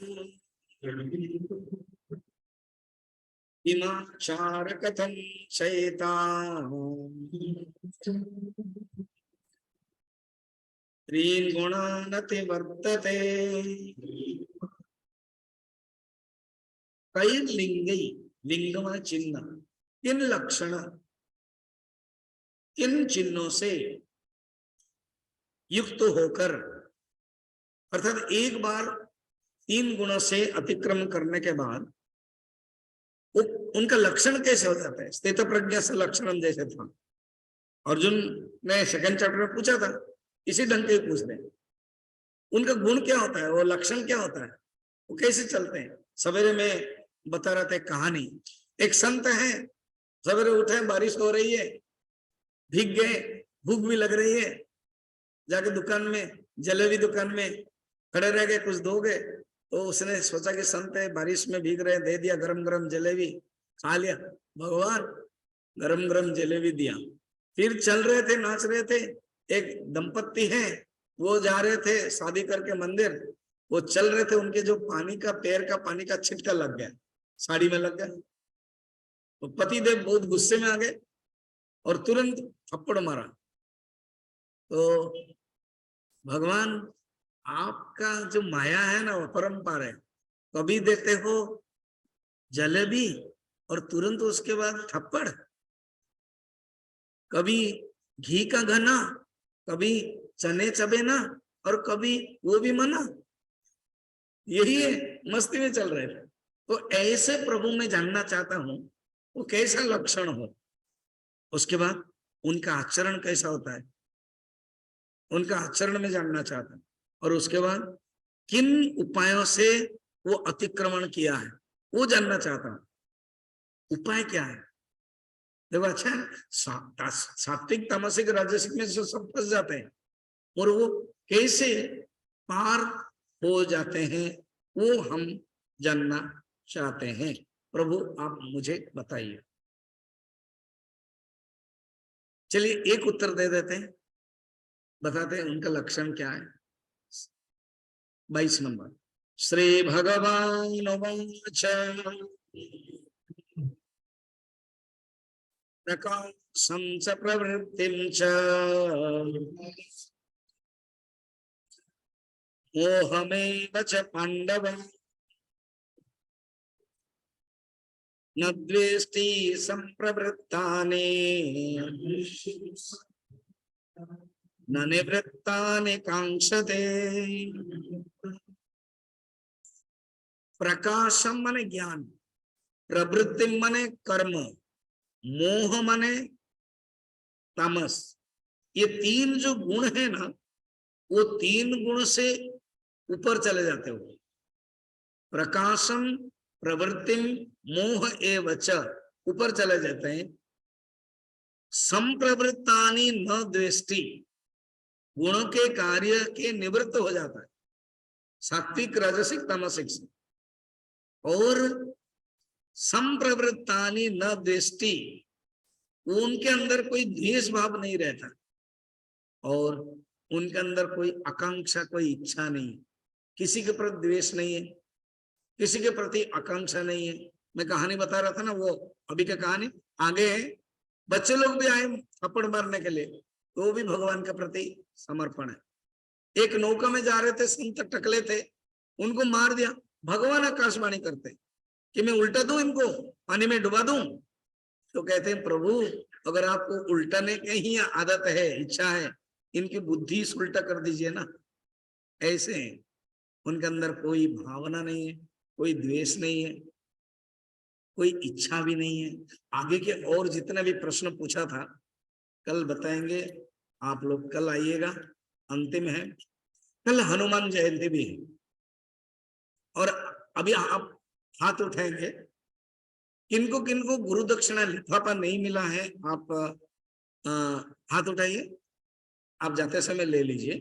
इमाचार कथं चैता त्रीन् गुणान् अतिवर्तते कैर्लिंगै, लिंग माने चिन्ह, इन लक्षण, इन चिन्हों से युक्त होकर, अर्थात एक बार 3 गुणों से अतिक्रमण करने के बाद उनका लक्षण कैसे हो जाता है, स्थित प्रज्ञा से लक्षण जैसे था। अर्जुन ने सेकंड चैप्टर में पूछा था, इसी ढंग के पूछ रहे, उनका गुण क्या होता है, वो लक्षण क्या होता है, वो कैसे चलते हैं। सवेरे में बता रहा था कहानी, एक संत है, सवेरे उठे, बारिश हो रही है, भीग गए, भूख भी लग रही है, जाके दुकान में, जलेबी दुकान में खड़े रह गए, कुछ दोगे, तो उसने सोचा कि संत है, बारिश में भीग रहे, दे दिया गरम गरम जलेबी, खा लिया, भगवान गरम गरम जलेबी दिया। फिर चल रहे थे, नाच रहे थे, एक दंपत्ति है, वो जा रहे थे शादी करके मंदिर, वो चल रहे थे, उनके जो पानी का, पैर का पानी का छिटका लग गया, साड़ी में लग गया, तो पति देव बहुत गुस्से में आ गए और तुरंत थप्पड़ मारा। तो भगवान, आपका जो माया है ना, वो परंपार है, कभी देते हो जलेबी और तुरंत उसके बाद थप्पड़, कभी घी का घना, कभी चने चबेना, और कभी वो भी मना, यही है, मस्ती में चल रहे थे। तो ऐसे प्रभु में जानना चाहता हूं वो कैसा लक्षण हो, उसके बाद उनका आचरण कैसा होता है, उनका आचरण में जानना चाहता हूं, और उसके बाद किन उपायों से वो अतिक्रमण किया है वो जानना चाहता हूं। उपाय क्या है, देखो अच्छा है, सात्विक तामसिक राजसिक में सब फंस जाते हैं, और वो कैसे पार हो जाते हैं वो हम जानना चाहते हैं। प्रभु आप मुझे बताइए। चलिए एक उत्तर दे देते हैं, बताते हैं उनका लक्षण क्या है। 22 नंबर, श्री भगवान वाच प्रकाशं च प्रवृत्तिं च मोहमेव च पांडव न द्वेष्टि संप्रवृत्तानि न निवृत्तानि कांक्षते। प्रकाशम माने ज्ञान, प्रवृत्ति माने कर्म, मोह माने तामस। ये तीन जो गुण है ना, वो तीन गुण से ऊपर चले जाते हो। प्रकाशम, प्रवृत्तिम, मोह एवच, ऊपर चले जाते हैं। संप्रवृत्तानि न द्वेष्टि, गुणों के कार्य के निवृत्त हो जाता है, सात्विक राजसिक तामसिक से। और संप्रवृत्तानि न द्वेष्टि, उनके अंदर कोई द्वेष भाव नहीं रहता, और उनके अंदर कोई आकांक्षा, कोई इच्छा नहीं, किसी के प्रति द्वेष नहीं है, किसी के प्रति आकांक्षा नहीं है। मैं कहानी बता रहा था ना, वो अभी का कहानी आगे है। बच्चे लोग भी आए थप्पड़ मारने के लिए, तो वो भी भगवान के प्रति समर्पण है। एक नौका में जा रहे थे, संत टकले थे, उनको मार दिया। भगवान आकाशवाणी करते कि मैं उल्टा दूं इनको, पानी में डुबा दूं? तो कहते हैं प्रभु, अगर आपको उल्टाने की ही आदत है, इच्छा है, इनकी बुद्धि उल्टा कर दीजिए ना। ऐसे हैं, उनके अंदर कोई भावना नहीं है, कोई द्वेष नहीं है, कोई इच्छा भी नहीं है। आगे के और जितने भी प्रश्न पूछा था कल बताएंगे, आप लोग कल आइएगा, अंतिम है। कल हनुमान जयंती भी है, और अभी आप हाथ उठाएंगे। किनको किनको गुरु दक्षिणा लिफाफा नहीं मिला है, आप हाथ उठाइए। आप जाते समय ले लीजिए,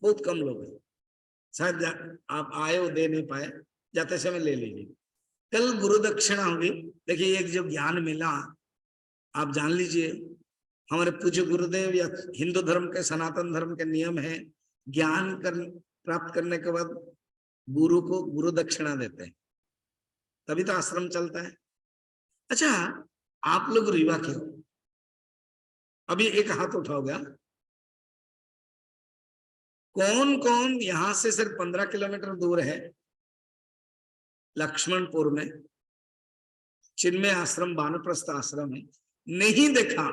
बहुत कम लोग हैं, शायद आप आए हो दे नहीं पाए, जाते समय ले लीजिए। कल गुरु दक्षिणा होगी। देखिए, एक जो ज्ञान मिला, आप जान लीजिए, हमारे पूज्य गुरुदेव या हिंदू धर्म के, सनातन धर्म के नियम है, ज्ञान प्राप्त करने के बाद गुरु को गुरु दक्षिणा देते हैं, तभी तो आश्रम चलता है। अच्छा, आप लोग रीवा के हो, अभी एक हाथ उठाओगे। कौन कौन यहां से सिर्फ 15 किलोमीटर दूर है, लक्ष्मणपुर में चिन्मय आश्रम, वानप्रस्थ आश्रम है, नहीं देखा?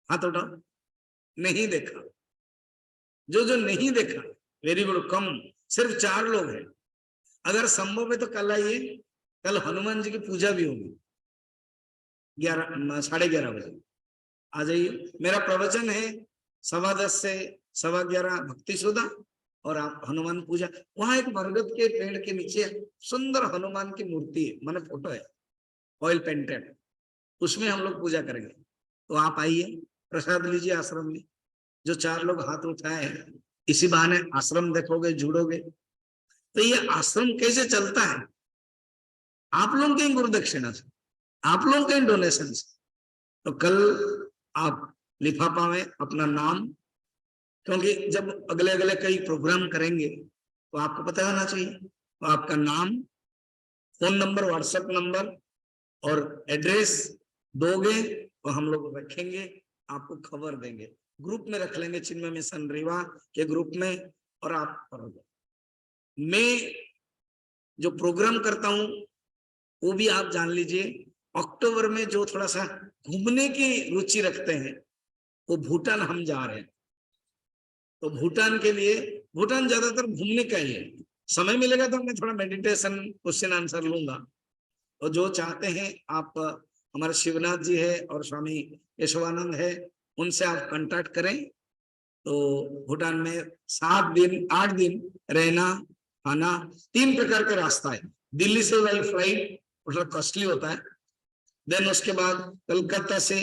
हाथ उठाओ। नहीं देखा? जो नहीं देखा, वेरी गुड, कम, सिर्फ 4 लोग हैं। अगर संभव है तो कल आइए, कल हनुमान जी की पूजा भी होगी 11:30 बजे, आ जाइए। मेरा प्रवचन है 10:15 से 11:15 भक्ति सुधा, और आप हनुमान पूजा। वहां एक बरगद के पेड़ के नीचे सुंदर हनुमान की मूर्ति है, माने फोटो है, ऑयल पेंटेड, उसमें हम लोग पूजा करेंगे। तो आप आइए, प्रसाद लीजिए आश्रम में। जो 4 लोग हाथ उठाए हैं, इसी बहाने आश्रम देखोगे, जुड़ोगे। तो ये आश्रम कैसे चलता है? आप लोगों के गुरु दक्षिणा से, आप लोगों के डोनेशन से। तो कल आप लिफाफा में अपना नाम, क्योंकि जब अगले अगले कई प्रोग्राम करेंगे तो आपको पता होना चाहिए, तो आपका नाम, फोन नंबर, व्हाट्सएप नंबर और एड्रेस दोगे तो हम लोग रखेंगे, आपको खबर देंगे, ग्रुप में रख लेंगे, चिन्मय मिशन रीवा के ग्रुप में, और आप करोगे। मैं जो प्रोग्राम करता हूं वो भी आप जान लीजिए। अक्टूबर में जो थोड़ा सा घूमने की रुचि रखते हैं, वो भूटान हम जा रहे हैं। तो भूटान के लिए, भूटान ज्यादातर घूमने का ही है। समय मिलेगा तो मैं थोड़ा मेडिटेशन, क्वेश्चन आंसर लूंगा। और जो चाहते हैं, आप हमारे शिवनाथ जी है और स्वामी यशवानंद है, उनसे आप कांटेक्ट करें। तो भूटान में 7 दिन 8 दिन रहना, खाना, 3 प्रकार का रास्ता है। दिल्ली से वाली फ्लाइट थोड़ा कॉस्टली होता है, देन उसके बाद कलकत्ता से